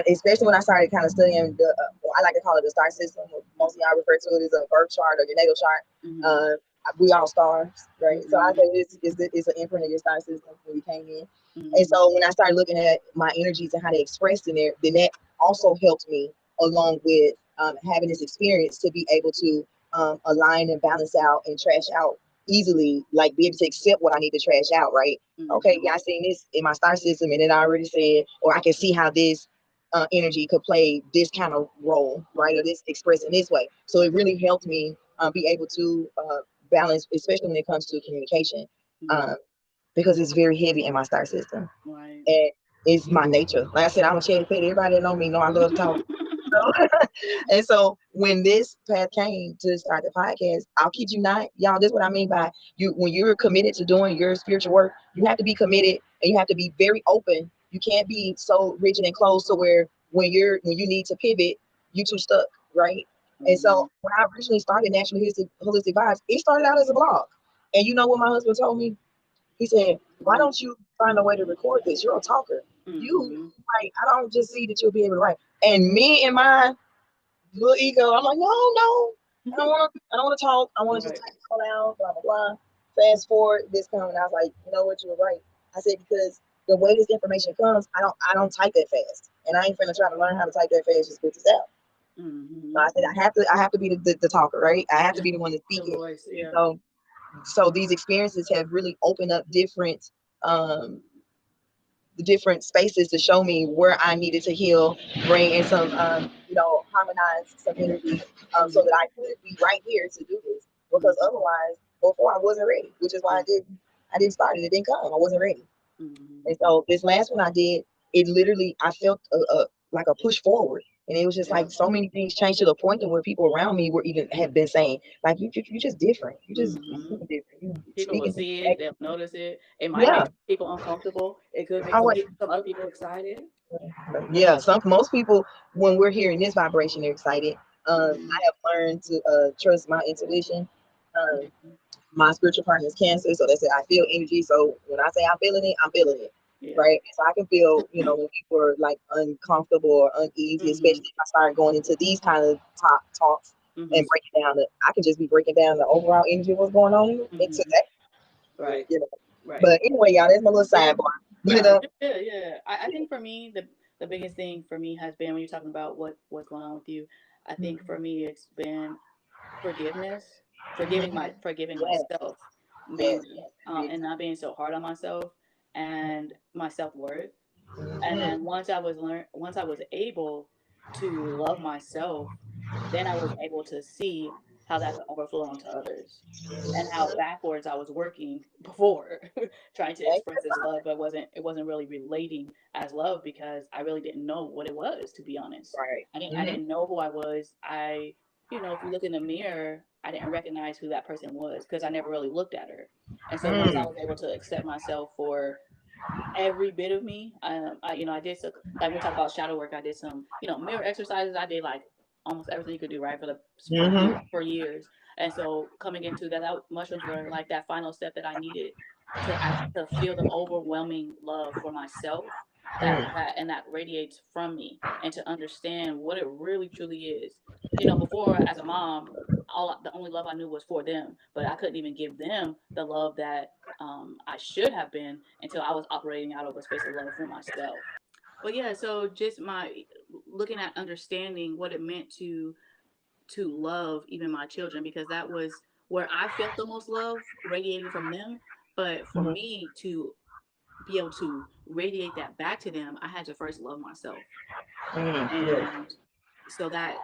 especially when I started kind of studying I like to call it the star system. Most of y'all refer to it as a birth chart or your natal chart. We all stars, right? So I say this is an imprint of your star system when we came in. And so when I started looking at my energies and how they expressed in there, then that also helped me along with having this experience to be able to align and balance out and trash out easily, like be able to accept what I need to trash out, right? Okay, yeah, I seen this in my star system, and then I already said, or I can see how this energy could play this kind of role, right, or this express in this way. So it really helped me be able to balance, especially when it comes to communication, because it's very heavy in my star system, and it's my nature. Like I said, I'm a chatty patty. Everybody that know me know I love to talk. And so when this path came to start the podcast, I'll kid you not, y'all, this is what I mean by you. When you're committed to doing your spiritual work, you have to be committed and you have to be very open. You can't be so rigid and closed to where when you need to pivot, you too stuck, right? And so when I originally started National Holistic Vibes, it started out as a blog. And you know what my husband told me? He said, "Why don't you find a way to record this? You're a talker. You like, I don't just see that you'll be able to write." And me and my little ego, I'm like, no, I don't want to talk. I want to just type it all out, blah blah blah. Fast forward, this coming, I was like, you know what, you were right. I said, because the way this information comes, I don't type that fast, and I ain't finna try to learn how to type that fast just spit this out. So I said, I have to be the talker, right? I have to be the one to speak it. Voice, yeah. So these experiences have really opened up um the different spaces to show me where I needed to heal, bring in some, harmonize some energy, so that I could be right here to do this. Because otherwise, before I wasn't ready, which is why I didn't start it. It didn't come. I wasn't ready. And so this last one I did, it literally, I felt like a push forward. And it was just like so many things changed to the point that where people around me were even have been saying, like, you just different. You just different. You People will speaking see it, to they'll notice it. It might yeah. make people uncomfortable. It could make I was some other people excited. Yeah, most people, when we're hearing this vibration, they're excited. I have learned to trust my intuition. Um, my spiritual partner is Cancer, so they say I feel energy. So when I say I'm feeling it, Yeah. right? So I can feel, when people are like uncomfortable or uneasy, especially if I start going into these kind of talks and breaking down I can just be breaking down the overall energy of what's going on into that. Right. Right. But anyway, y'all, that's my little sidebar. But Yeah. I think for me, the biggest thing for me has been, when you're talking about what's going on with you, I think for me it's been forgiveness, forgiving yes, myself, yes, mainly, and not being so hard on myself and my self-worth. And then once I was able to love myself, then I was able to see how that could overflow onto others, and how backwards I was working before, trying to express this love, but it wasn't really relating as love, because I really didn't know what it was, to be honest. right. I didn't know who I was. If you look in the mirror, I didn't recognize who that person was, because I never really looked at her. And so once I was able to accept myself for every bit of me. I did some, like, we talk about shadow work. I did some, mirror exercises. I did like almost everything you could do, right, for years. And so coming into that mushrooms were like that final step that I needed to feel the overwhelming love for myself that radiates from me, and to understand what it really truly is. Before, as a mom, the only love I knew was for them, but I couldn't even give them the love that I should have been until I was operating out of a space of love for myself. But yeah, so just my looking at understanding what it meant to love even my children, because that was where I felt the most love radiating from them. But for Mm-hmm. me to be able to radiate that back to them, I had to first love myself. Mm-hmm. Yeah. And so that,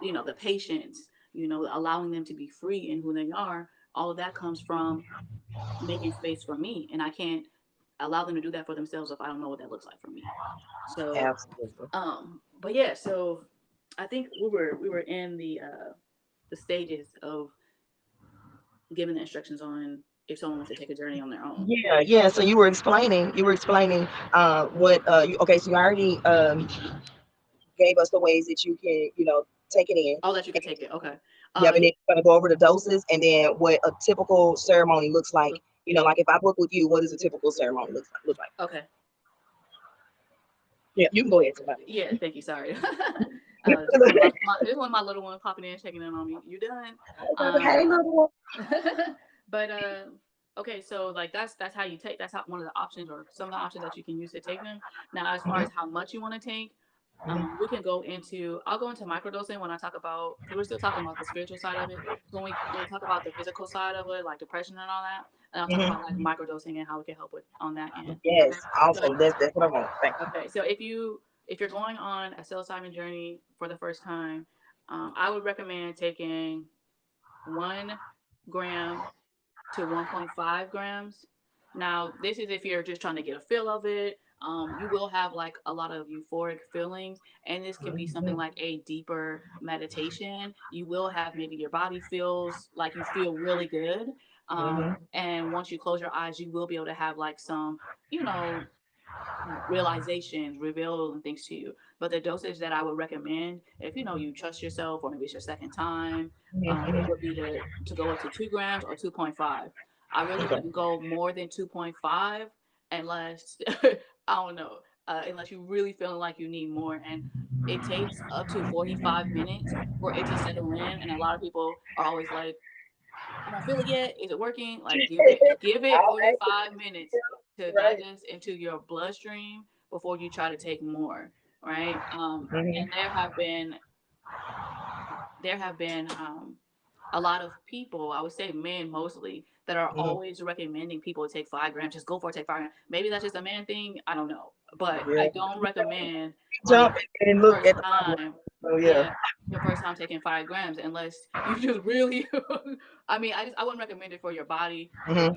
the patience, allowing them to be free in who they are, all of that comes from making space for me. And I can't allow them to do that for themselves if I don't know what that looks like for me. So, Absolutely. but yeah, so I think we were in the stages of giving the instructions on if someone wants to take a journey on their own. Yeah, yeah. So you were explaining what you okay, so you already gave us the ways that you can, take it in. Oh, that you could take it. Okay. Yep, and Yeah. then we're gonna go over the doses and then what a typical ceremony looks like. Like if I book with you, what does a typical ceremony look like? Okay. Yeah, you can go ahead, somebody. Yeah. Thank you. Sorry. This one, my little one popping in, checking in on me. You done? Hey, little But okay, so like that's how you take. That's how one of the options, or some of the options that you can use to take them. Now, as far one. as how much you want to take, Mhm, we can go into. I'll go into microdosing when I talk about, because we're still talking about the spiritual side of it. So when we talk about the physical side of it, like depression and all that, and I'll talk mhm. about like microdosing and how we can help with on that end. Yes, Okay. But awesome. That's what I want. Thank okay, so if you're going on a psilocybin journey for the first time, I would recommend taking 1 gram to 1.5 grams. Now, this is if you're just trying to get a feel of it. You will have like a lot of euphoric feelings, and this can be something you. like a deeper meditation. You will have maybe your body feels like you feel really good. Hmm. And once you close your eyes, you will be able to have like some, you know, realizations revealing things to you. But the dosage that I would recommend, if you trust yourself, or maybe it's your second time, Hmm. would be to go up to 2 grams or 2.5. I really Okay. wouldn't go more than 2.5 unless I don't know, unless you really feeling like you need more. And it takes up to 45 minutes for it to settle in. And a lot of people are always like, I don't feel it yet. Is it working? Like give it All right. 45 minutes to Right. digest into your bloodstream before you try to take more, right? And Hmm. there have been a lot of people, I would say men mostly, that are Hmm. always recommending people to take 5 grams. Just go for it, take 5 grams. Maybe that's just a man thing. I don't know, but Yeah. I don't recommend on your Jump and look first at the problem. time. Oh yeah. Yeah, your first time taking 5 grams, unless you just really. I mean, I wouldn't recommend it for your body. Hmm.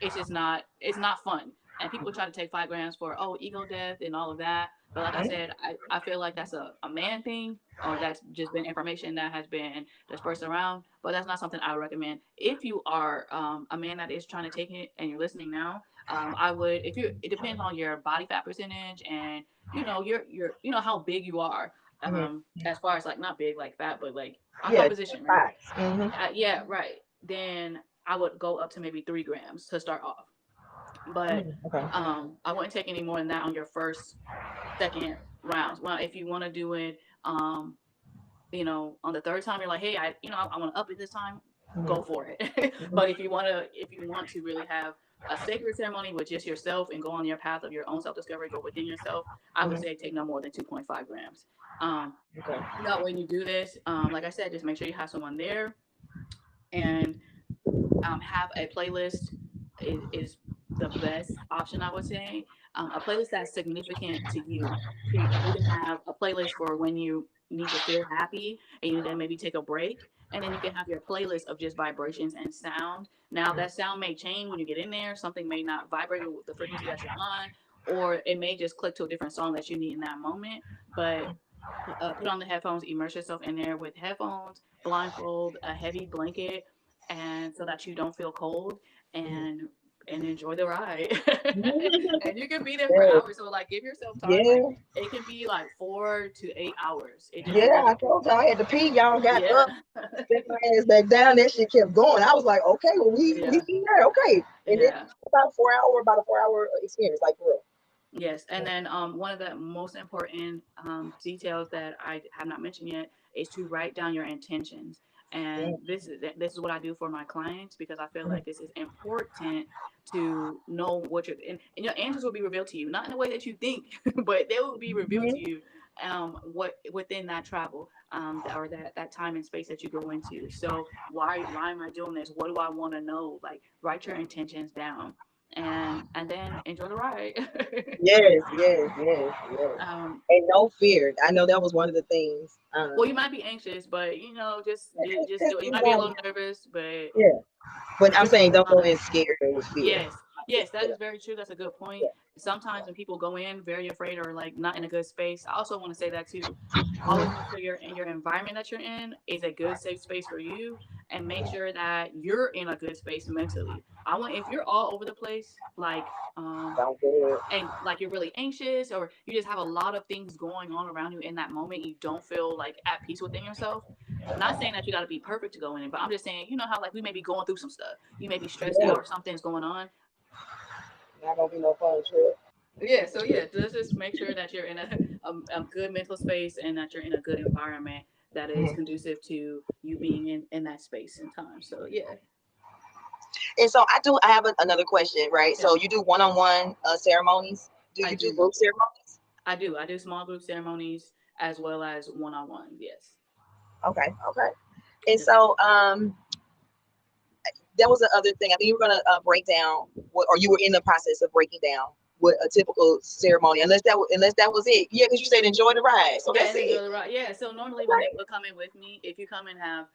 It's just not. It's not fun. And people try to take 5 grams for ego death and all of that. But like I said, I feel like that's a man thing, or that's just been information that has been dispersed around. But that's not something I would recommend. If you are a man that is trying to take it and you're listening now, I would. If you, it depends on your body fat percentage, and your how big you are. Hmm. As far as like not big like fat, but like our Yeah. composition, right? Facts. Hmm. Yeah, right. Then I would go up to maybe 3 grams to start off. But Okay. I wouldn't take any more than that on your first, second rounds. Well, if you want to do it, on the third time, you're like, hey, I want to up it this time. Go Hmm. for it. But if you want to really have a sacred ceremony with just yourself and go on your path of your own self discovery, go within yourself, I would say take no more than 2.5 grams. Um, Okay. now, when you do this, like I said, just make sure you have someone there, and have a playlist is the best option, I would say. A playlist that's significant to you. You can have a playlist for when you need to feel happy and you then maybe take a break. And then you can have your playlist of just vibrations and sound. Now, that sound may change when you get in there. Something may not vibrate with the frequency that you're on, or it may just click to a different song that you need in that moment. But put on the headphones, immerse yourself in there with headphones, blindfold, a heavy blanket, and so that you don't feel cold, and enjoy the ride. And you can be there for Yeah. hours. So like give yourself time. Like Yeah. it can be like 4 to 8 hours. It just Yeah. really, I told y'all I had to pee. Y'all got yeah. up. set my ass back down. That shit kept going. I was like, okay, well, we there, okay. And then about a 4 hour experience, like for real. Yes, and then one of the most important details that I have not mentioned yet is to write down your intentions. And this is what I do for my clients because I feel like this is important to know what and your answers will be revealed to you, not in the way that you think, but they will be revealed to you what within that travel or that time and space that you go into. So why am I doing this? What do I want to know? Like write your intentions down and then enjoy the ride. Yes. And no fear. I know that was one of the things. Well, you might be anxious, but just do it. You might be a little nervous, but yeah. But I'm saying don't go in scared or with fear. Yes, that is very true. That's a good point. Sometimes when people go in very afraid or like not in a good space, I also want to say that too. Always make sure your environment that you're in is a good safe space for you, and make sure that you're in a good space mentally. I want if you're all over the place, like and like you're really anxious or you just have a lot of things going on around you in that moment, you don't feel like at peace within yourself. Not saying that you got to be perfect to go in, but I'm just saying, you know how like we may be going through some stuff. You may be stressed out or something's going on. Not gonna be no fun trip. Yeah, so yeah, just make sure that you're in a good mental space and that you're in a good environment that is conducive to you being in that space and time. So yeah. And so I have another question, right? Yeah. So you do one-on-one ceremonies. Do you do group ceremonies? I do. I do small group ceremonies as well as one-on-one. Yes. Okay. And so that was the other thing. I think you were gonna break down or you were in the process of breaking down what a typical ceremony, unless that was it. Yeah, because you said enjoy the ride. So that's it. Enjoy the ride. Yeah. So normally when they come in with me, if you come and have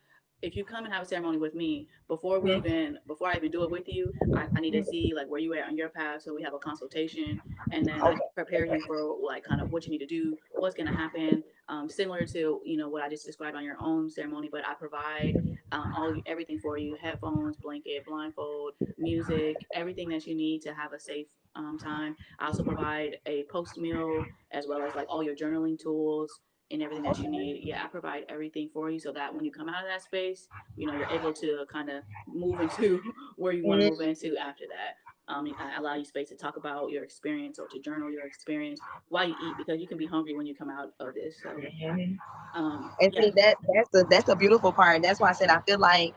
a ceremony with me before I even do it with you, I need to see like where you at on your path. So we have a consultation, and then I prepare you for like kind of what you need to do, what's going to happen. Similar to what I just described on your own ceremony, but I provide everything for you: headphones, blanket, blindfold, music, everything that you need to have a safe time. I also provide a post meal as well as like all your journaling tools and everything that you need. Yeah, I provide everything for you so that when you come out of that space, you're able to kind of move into where you want to move into after that. I allow you space to talk about your experience or to journal your experience while you eat because you can be hungry when you come out of this. So, and see that's the beautiful part. That's why I said I feel like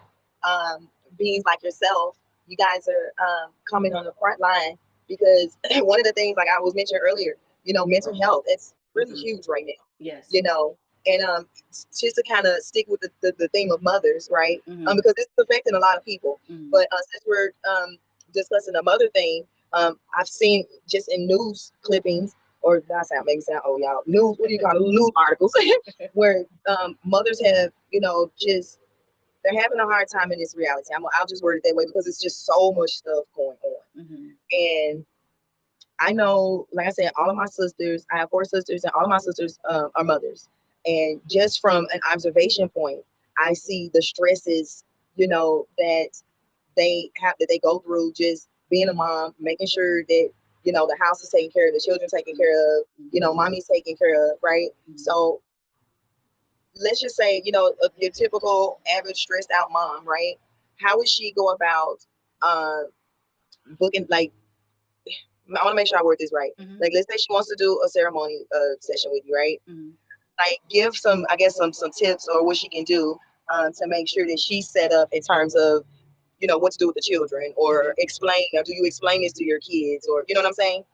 beings like yourself, you guys are coming on the front line because one of the things like I was mentioning earlier, mental health, it's really huge right now. Yes. And just to kind of stick with the theme of mothers, right? Because it's affecting a lot of people. But since we're discussing the mother thing, I've seen just in news clippings, or that maybe sound y'all news. What do you call it? News articles where mothers have just they're having a hard time in this reality. I'll just word it that way because it's just so much stuff going on. And I know, like I said, all of my sisters, I have 4 sisters, and all of my sisters are mothers. And just from an observation point, I see the stresses, that they go through just being a mom, making sure that, the house is taken care of, the children taken care of, mommy's taken care of, right? So let's just say, your typical average stressed out mom, right? How would she go about booking, like, I want to make sure I word this right. Like, let's say she wants to do a ceremony session with you, right? Like, give some tips or what she can do to make sure that she's set up in terms of, what to do with the children, or explain, or do you explain this to your kids, or you know what I'm saying?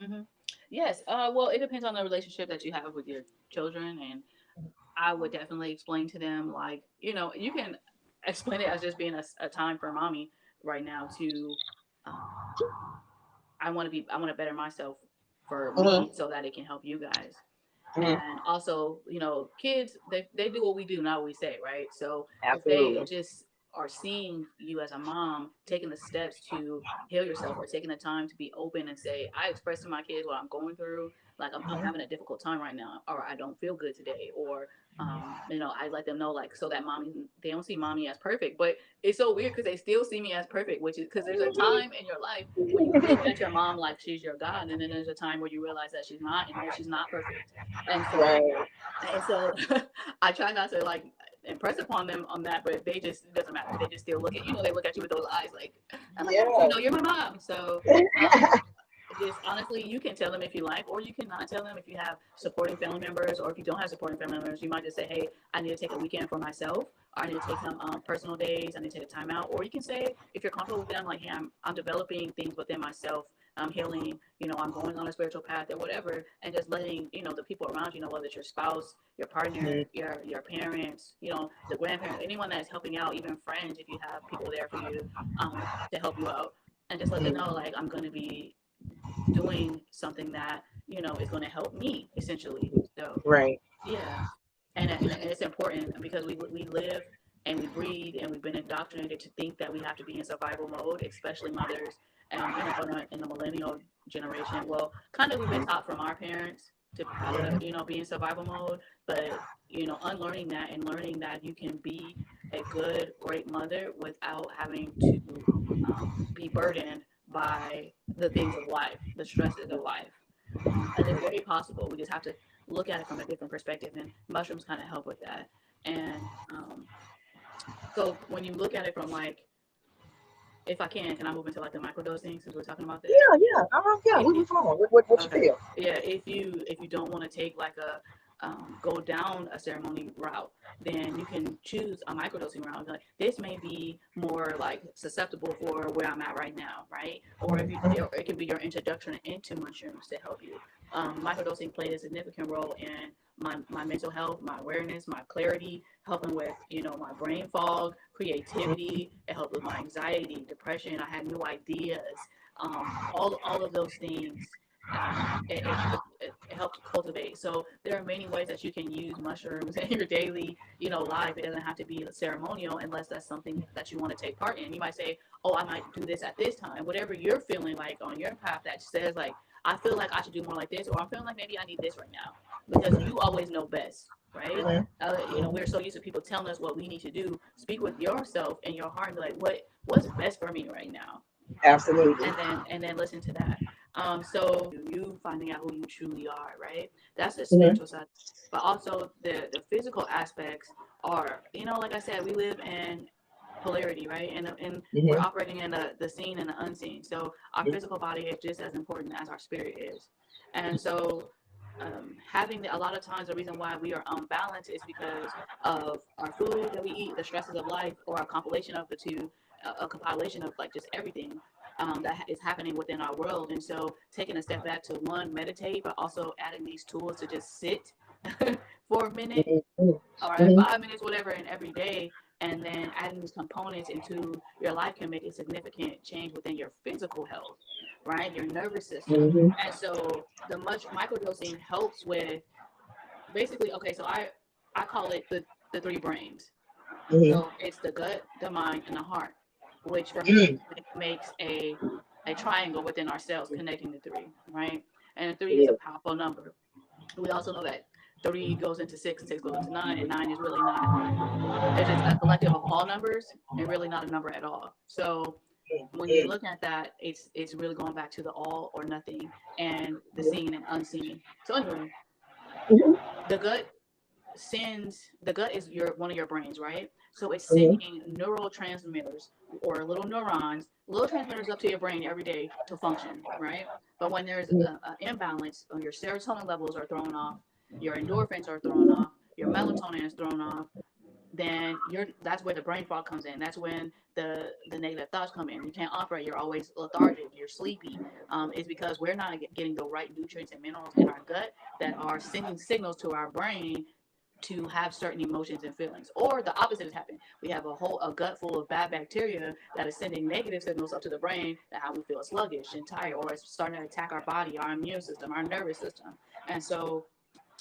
Yes. Well, it depends on the relationship that you have with your children, and I would definitely explain to them, like, you can explain it as just being a time for mommy right now to, I want to better myself for me so that it can help you guys. And also, kids, they do what we do, not what we say, right? So if they just are seeing you as a mom taking the steps to heal yourself or taking the time to be open and say, I express to my kids what I'm going through, like I'm having a difficult time right now, or I don't feel good today, or I let them know, like, so that they don't see mommy as perfect, but it's so weird because they still see me as perfect, which is because there's a time in your life when you look at your mom like she's your god, and then there's a time where you realize that she's not, and no, she's not perfect. And so I try not to like impress upon them on that, but they just, it doesn't matter. They just still look at, they look at you with those eyes like, I'm like, Yeah. you're my mom. So just honestly, you can tell them if you like, or you cannot tell them if you have supporting family members, or if you don't have supporting family members, you might just say, hey, I need to take a weekend for myself, or I need to take some personal days, I need to take a time out. Or you can say, if you're comfortable with them, like, hey, I'm developing things within myself, I'm healing, I'm going on a spiritual path or whatever, and just letting, the people around you know, whether it's your spouse, your partner, your parents, the grandparents, anyone that's helping out, even friends, if you have people there for you to help you out, and just let them know, like, I'm going to be doing something that is going to help me, essentially. So Right. yeah, and it's important because we live and we breathe and we've been indoctrinated to think that we have to be in survival mode, especially mothers, and in the millennial generation. Well, kind of we've been taught from our parents to how to be in survival mode, but unlearning that and learning that you can be a good, great mother without having to be burdened by the things of life, the stresses of life. And it's very possible. We just have to look at it from a different perspective, and mushrooms kind of help with that. And so when you look at it from like, if I can I move into like the microdosing since we're talking about this? Yeah, yeah. Yeah. If We you, move on. What you okay, feel? yeah. If you don't want to take like a go down a ceremony route, then you can choose a microdosing route. Like, this may be more like susceptible for where I'm at right now, right? Or if you, it can be your introduction into mushrooms to help you. Microdosing played a significant role in my mental health, my awareness, my clarity, helping with my brain fog, creativity. It helped with my anxiety, depression. I had new ideas. All of those things. It helped cultivate. So there are many ways that you can use mushrooms in your daily, life. It doesn't have to be ceremonial unless that's something that you want to take part in. You might say, oh, I might do this at this time. Whatever you're feeling like on your path that says like, I feel like I should do more like this, or I'm feeling like maybe I need this right now, because you always know best, right? We're so used to people telling us what we need to do. Speak with yourself and your heart and be like, what's best for me right now? Absolutely. And then listen to that. So you finding out who you truly are, right? That's the spiritual side. But also the physical aspects are, like I said, we live in polarity, right? And we're operating in the seen and the unseen. So our physical body is just as important as our spirit is. And so having a lot of times the reason why we are unbalanced is because of our food that we eat, the stresses of life, or a compilation of the two, a compilation of like just everything that is happening within our world. And so taking a step back to one, meditate, but also adding these tools to just sit for a minute or 5 minutes, whatever, and every day, and then adding these components into your life can make a significant change within your physical health, right? Your nervous system. And so the microdosing helps with basically, okay, so I call it the three brains. So it's the gut, the mind, and the heart, which for me makes a triangle within our cells connecting the three, right? And three is a powerful number. We also know that three goes into six and six goes into nine, and nine is really not, it's just a collective of all numbers and really not a number at all. So when you look at that, it's really going back to the all or nothing and the seen and unseen. So anyway, the gut the gut is one of your brains, right? So it's sending neurotransmitters or little neurons, little transmitters up to your brain every day to function, right? But when there's an imbalance, or your serotonin levels are thrown off, your endorphins are thrown off, your melatonin is thrown off, then that's where the brain fog comes in. That's when the negative thoughts come in. You can't operate. You're always lethargic. You're sleepy. It's because we're not getting the right nutrients and minerals in our gut that are sending signals to our brain to have certain emotions and feelings. Or the opposite is happening. We have a gut full of bad bacteria that is sending negative signals up to the brain that how we feel sluggish and tired, or it's starting to attack our body, our immune system, our nervous system. And so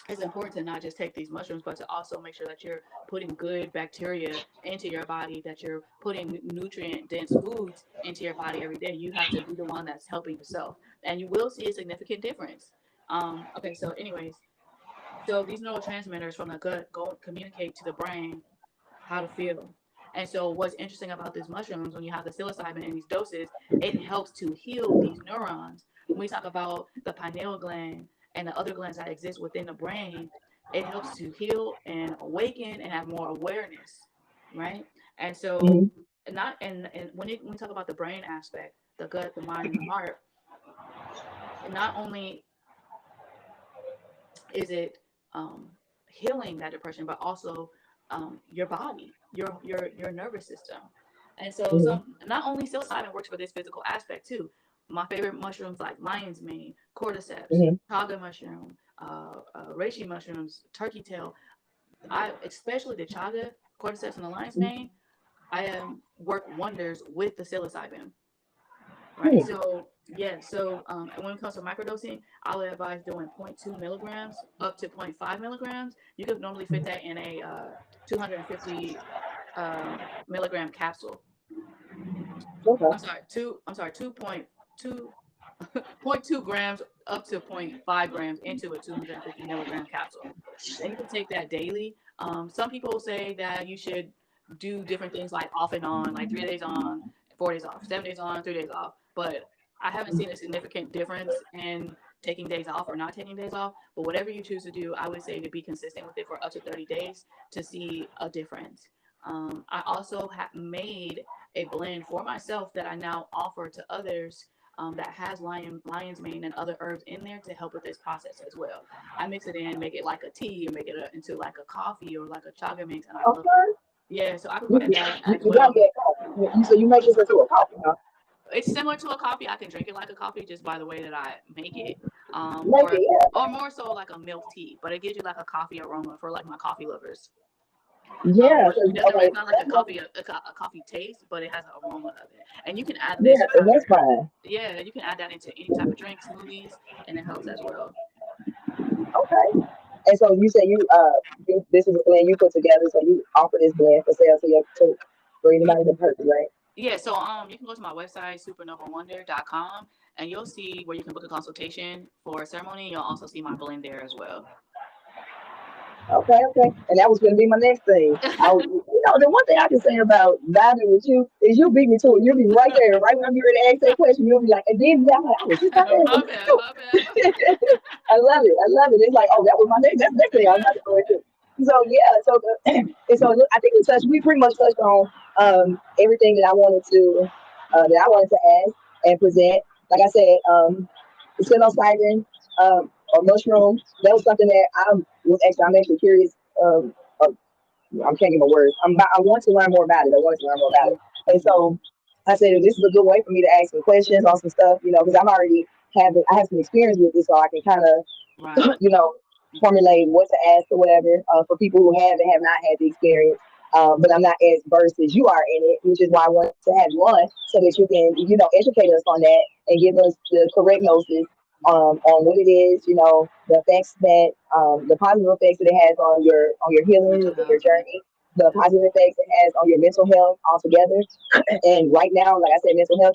it's important to not just take these mushrooms, but to also make sure that you're putting good bacteria into your body, that you're putting nutrient dense foods into your body every day. You have to be the one that's helping yourself, and you will see a significant difference. Okay, so anyways, so these neurotransmitters from the gut go communicate to the brain how to feel. And so what's interesting about these mushrooms, when you have the psilocybin in these doses, it helps to heal these neurons. When we talk about the pineal gland and the other glands that exist within the brain, it helps to heal and awaken and have more awareness, right? And so, not and when we talk about the brain aspect, the gut, the mind, and the heart, not only is it healing that depression, but also your body, your nervous system. And so, some not only psilocybin works for this physical aspect too. My favorite mushrooms like lion's mane, cordyceps, chaga mushroom, reishi mushrooms, turkey tail. I especially the chaga, cordyceps, and the lion's mane. I work wonders with the psilocybin. Right. So yeah. So when it comes to microdosing, I would advise doing zero point 0.2 milligrams up to 0.5 milligrams. You could normally fit that in a 250 milligram capsule. Okay. I'm sorry, 2.2 0.2 grams up to 0.5 grams into a 250 milligram capsule. And you can take that daily. Some people say that you should do different things like off and on, like 3 days on, 4 days off, 7 days on, 3 days off. But I haven't seen a significant difference in taking days off or not taking days off. But whatever you choose to do, I would say to be consistent with it for up to 30 days to see a difference. I also have made a blend for myself that I now offer to others that has lion's mane and other herbs in there to help with this process as well. I mix it in, make it like a tea, or make it into like a coffee or like a chaga mix, and I love it. Yeah, so I prepared that as You gotta well. get coffee. So you make this into a coffee, huh? It's similar to a coffee. I can drink it like a coffee just by the way that I make it, Make it, yeah. or more so like a milk tea. But it gives you like a coffee aroma for like my coffee lovers. Yeah. But it doesn't. Okay. It's not like a coffee taste, but it has an aroma of it. And you can add this Yeah, and that's for fine. yeah. You can add that into any type of drink, smoothies, and it helps as well. Okay. And so you say this is a blend you put together, so you offer this blend for sale to for anybody to purchase, right? Yeah, so you can go to my website supernovawonder.com and you'll see where you can book a consultation for a ceremony. You'll also see my blend there as well. Okay, okay. And that was going to be my next thing. The one thing I can say about vibing with you is you beat me to it. You'll be right there, right when I'm getting ready to ask that question. You'll be like, and then I'm like, I was just about to answer My this bad, too. my bad. I love it. I love it. It's like, oh, that was my next. That's the next thing I'm about to go into. So yeah, and so I think we pretty much touched on everything that I wanted to ask and present. Like I said, the psilocybin or mushroom. That was something that I'm actually curious. Of, I can't get my words. I want to learn more about it. I want to learn more about it. And so I said this is a good way for me to ask some questions on some stuff, because I have some experience with this, so I can kind of Right. formulate what to ask or whatever for people who have not had the experience. But I'm not as versed as you are in it, which is why I want to have you on so that you can, educate us on that and give us the correct gnosis on what it is, the effects the positive effects that it has on your healing Mental and your health. journey, the positive effects it has on your mental health altogether. And right now, like I said, mental health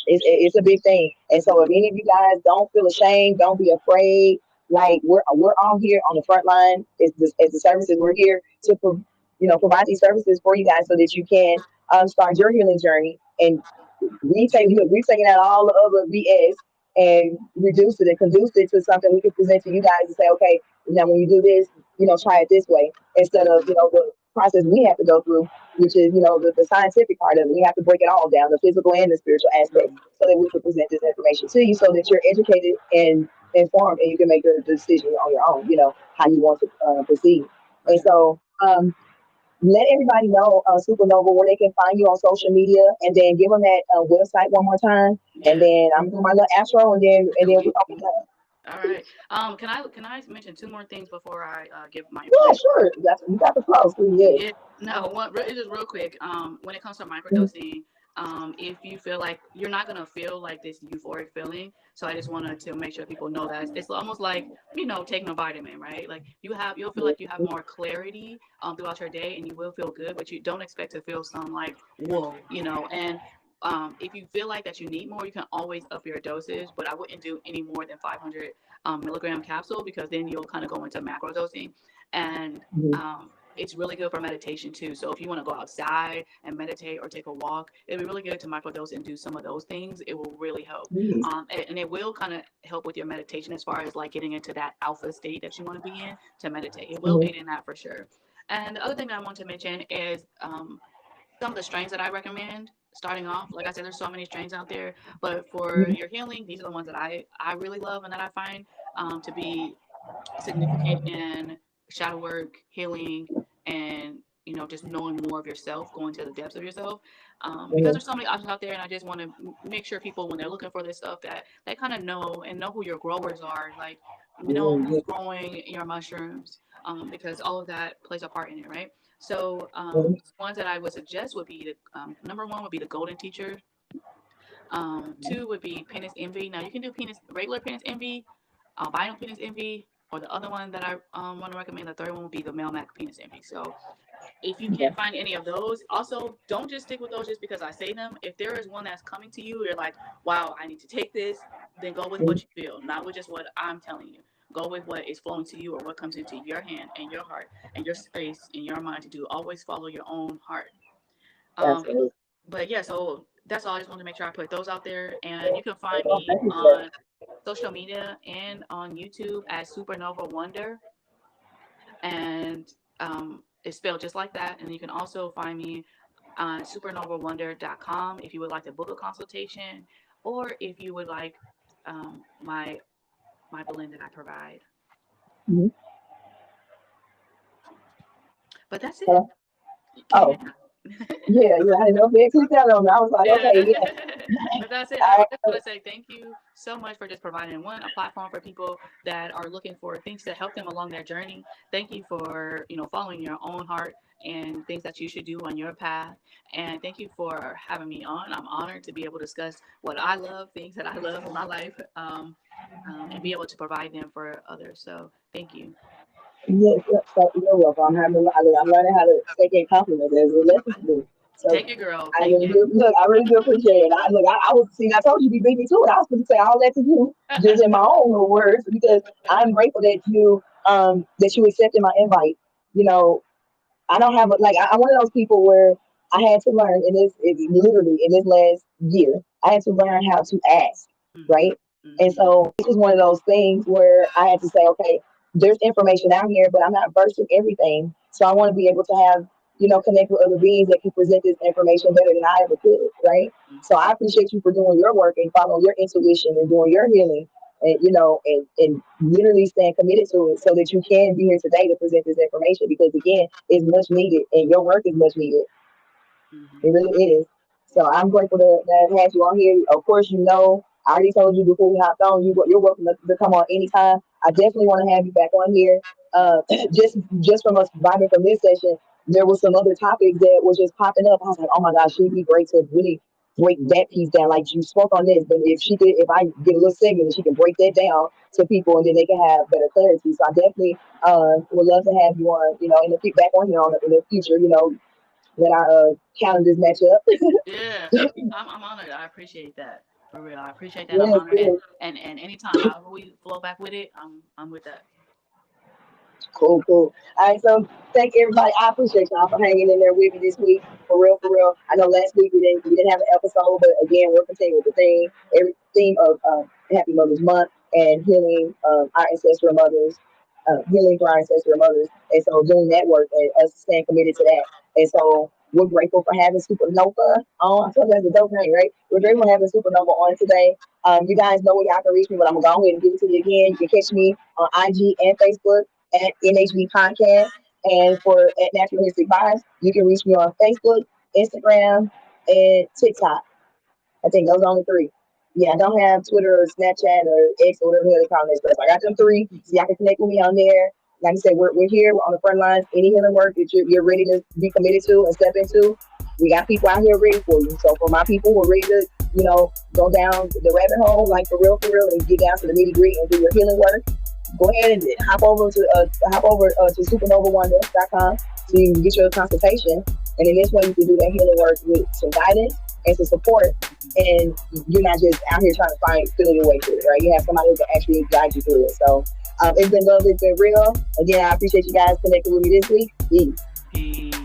it's a big thing. And so if any of you guys don't feel ashamed, don't be afraid. Like we're all here on the front line as the services. We're here to provide these services for you guys so that you can start your healing journey. And we've taken out all the other BS and reduced it and conduced it to something we can present to you guys and say, okay, now when you do this, try it this way instead of the process we have to go through, which is the scientific part of it. We have to break it all down, the physical and the spiritual aspect, so that we can present this information to you, so that you're educated and informed, and you can make the decision on your own. How you want to proceed. And so let everybody know, Supernova, where they can find you on social media, and then give them that website one more time, and Yes. then I'm doing my little outro, and then we're gonna be done. All right. Can I mention two more things before I give my Yeah, information? sure. You got the flow, so yeah. Yeah, no, it's just real quick. When it comes to microdosing, if you feel like you're not gonna feel like this euphoric feeling, so I just wanted to make sure people know that it's almost like taking a vitamin, right? Like you'll feel like you have more clarity throughout your day, and you will feel good, but you don't expect to feel some like whoa. And if you feel like that you need more, you can always up your dosage, but I wouldn't do any more than 500 milligram capsule because then you'll kind of go into macro dosing. And Mhm. it's really good for meditation too. So if you want to go outside and meditate or take a walk, it'd be really good to microdose and do some of those things. It will really help. And it will kind of help with your meditation as far as like getting into that alpha state that you want to be in to meditate. It will aid in that for sure. And the other thing that I want to mention is some of the strains that I recommend starting off. Like I said, there's so many strains out there, but for your healing, these are the ones that I really love and that I find to be significant in shadow work, healing, and just knowing more of yourself, going to the depths of yourself. Because there's so many options out there, and I just want to make sure people, when they're looking for this stuff, that they kind of know who your growers are, like who's growing your mushrooms, because all of that plays a part in it, right? So ones that I would suggest would be the number one would be the Golden Teacher. Two would be Penis Envy. Now you can do regular Penis Envy, albino Penis Envy, or the other one that I want to recommend. The third one would be the Melmac Penis Envy. So if you can't find any of those, also don't just stick with those just because I say them. If there is one that's coming to you, you're like, wow, I need to take this, then go with what you feel, not with just what I'm telling you. Go with what is flowing to you or what comes into your hand and your heart and your space and your mind to do. Always follow your own heart. But yeah, so that's all. I just wanted to make sure I put those out there. And you can find me on social media and on YouTube at Supernova Wonder. And it's spelled just like that. And you can also find me on supernovawonder.com if you would like to book a consultation, or if you would like my blend that I provide. But that's it. Yeah, I know they clicked that on me. I was like, okay, But that's it. I just want to say thank you so much for just providing a platform for people that are looking for things to help them along their journey. Thank you for following your own heart and things that you should do on your path. And thank you for having me on. I'm honored to be able to discuss what I love, things that I love in my life, and be able to provide them for others. So thank you. Yes, you're welcome. I'm learning how to take in compliments as a lesson to do. So take it, girl. I really do appreciate it. I was I told you to be me too, and I was going to say all that to you just in my own little words, because I'm grateful that you accepted my invite. I don't have I'm one of those people where I had to learn literally in this last year. I had to learn how to ask, right? And so this is one of those things where I had to say, okay, there's information out here, but I'm not versed in everything. So I want to be able to have, connect with other beings that can present this information better than I ever could, right? So I appreciate you for doing your work and following your intuition and doing your healing and, and literally staying committed to it so that you can be here today to present this information, because again, it's much needed and your work is much needed. It really is. So I'm grateful to have you on here. Of course, I already told you before we hopped on, you're welcome to come on anytime. I definitely want to have you back on here. Just from us vibing from this session, there was some other topics that was just popping up. I was like, oh my gosh, she'd be great to really break that piece down. Like, you spoke on this, but if I get a little segment, she can break that down to people, and then they can have better clarity. So I definitely would love to have you on, back on here in the future, when our calendars match up. Yeah, I'm honored. I appreciate that. For real, I appreciate that. I'm honored, and anytime however we flow back with it, I'm with that. Cool. All right, so thank everybody. I appreciate y'all for hanging in there with me this week. For real. I know last week we didn't have an episode, but again, we're continuing with the theme of Happy Mother's Month and healing our ancestral mothers, healing for our ancestral mothers, and so doing that work and us staying committed to that. And so we're grateful for having Supernova on. I told you that's a dope name, right? We're grateful for having Supernova on today. You guys know where y'all can reach me, but I'm gonna go ahead and give it to you again. You can catch me on IG and Facebook at NHV Podcast, and at Naturalistic Vibes, you can reach me on Facebook, Instagram, and TikTok. I think those are only three. Yeah, I don't have Twitter or Snapchat or X or whatever they call it. So I got them three, so y'all can connect with me on there. Like I said, we're here. We're on the front lines. Any healing work that you're ready to be committed to and step into, we got people out here ready for you. So for my people who are ready to, go down the rabbit hole, like for real, and get down to the nitty gritty and do your healing work, go ahead and hop over to supernova.com so you can get your consultation. And in this way, you can do that healing work with some guidance and some support. And you're not just out here trying to fill your way through it, right? You have somebody who can actually guide you through it. So It's been lovely, it's been real. Again, I appreciate you guys connecting with me this week. Peace. Peace.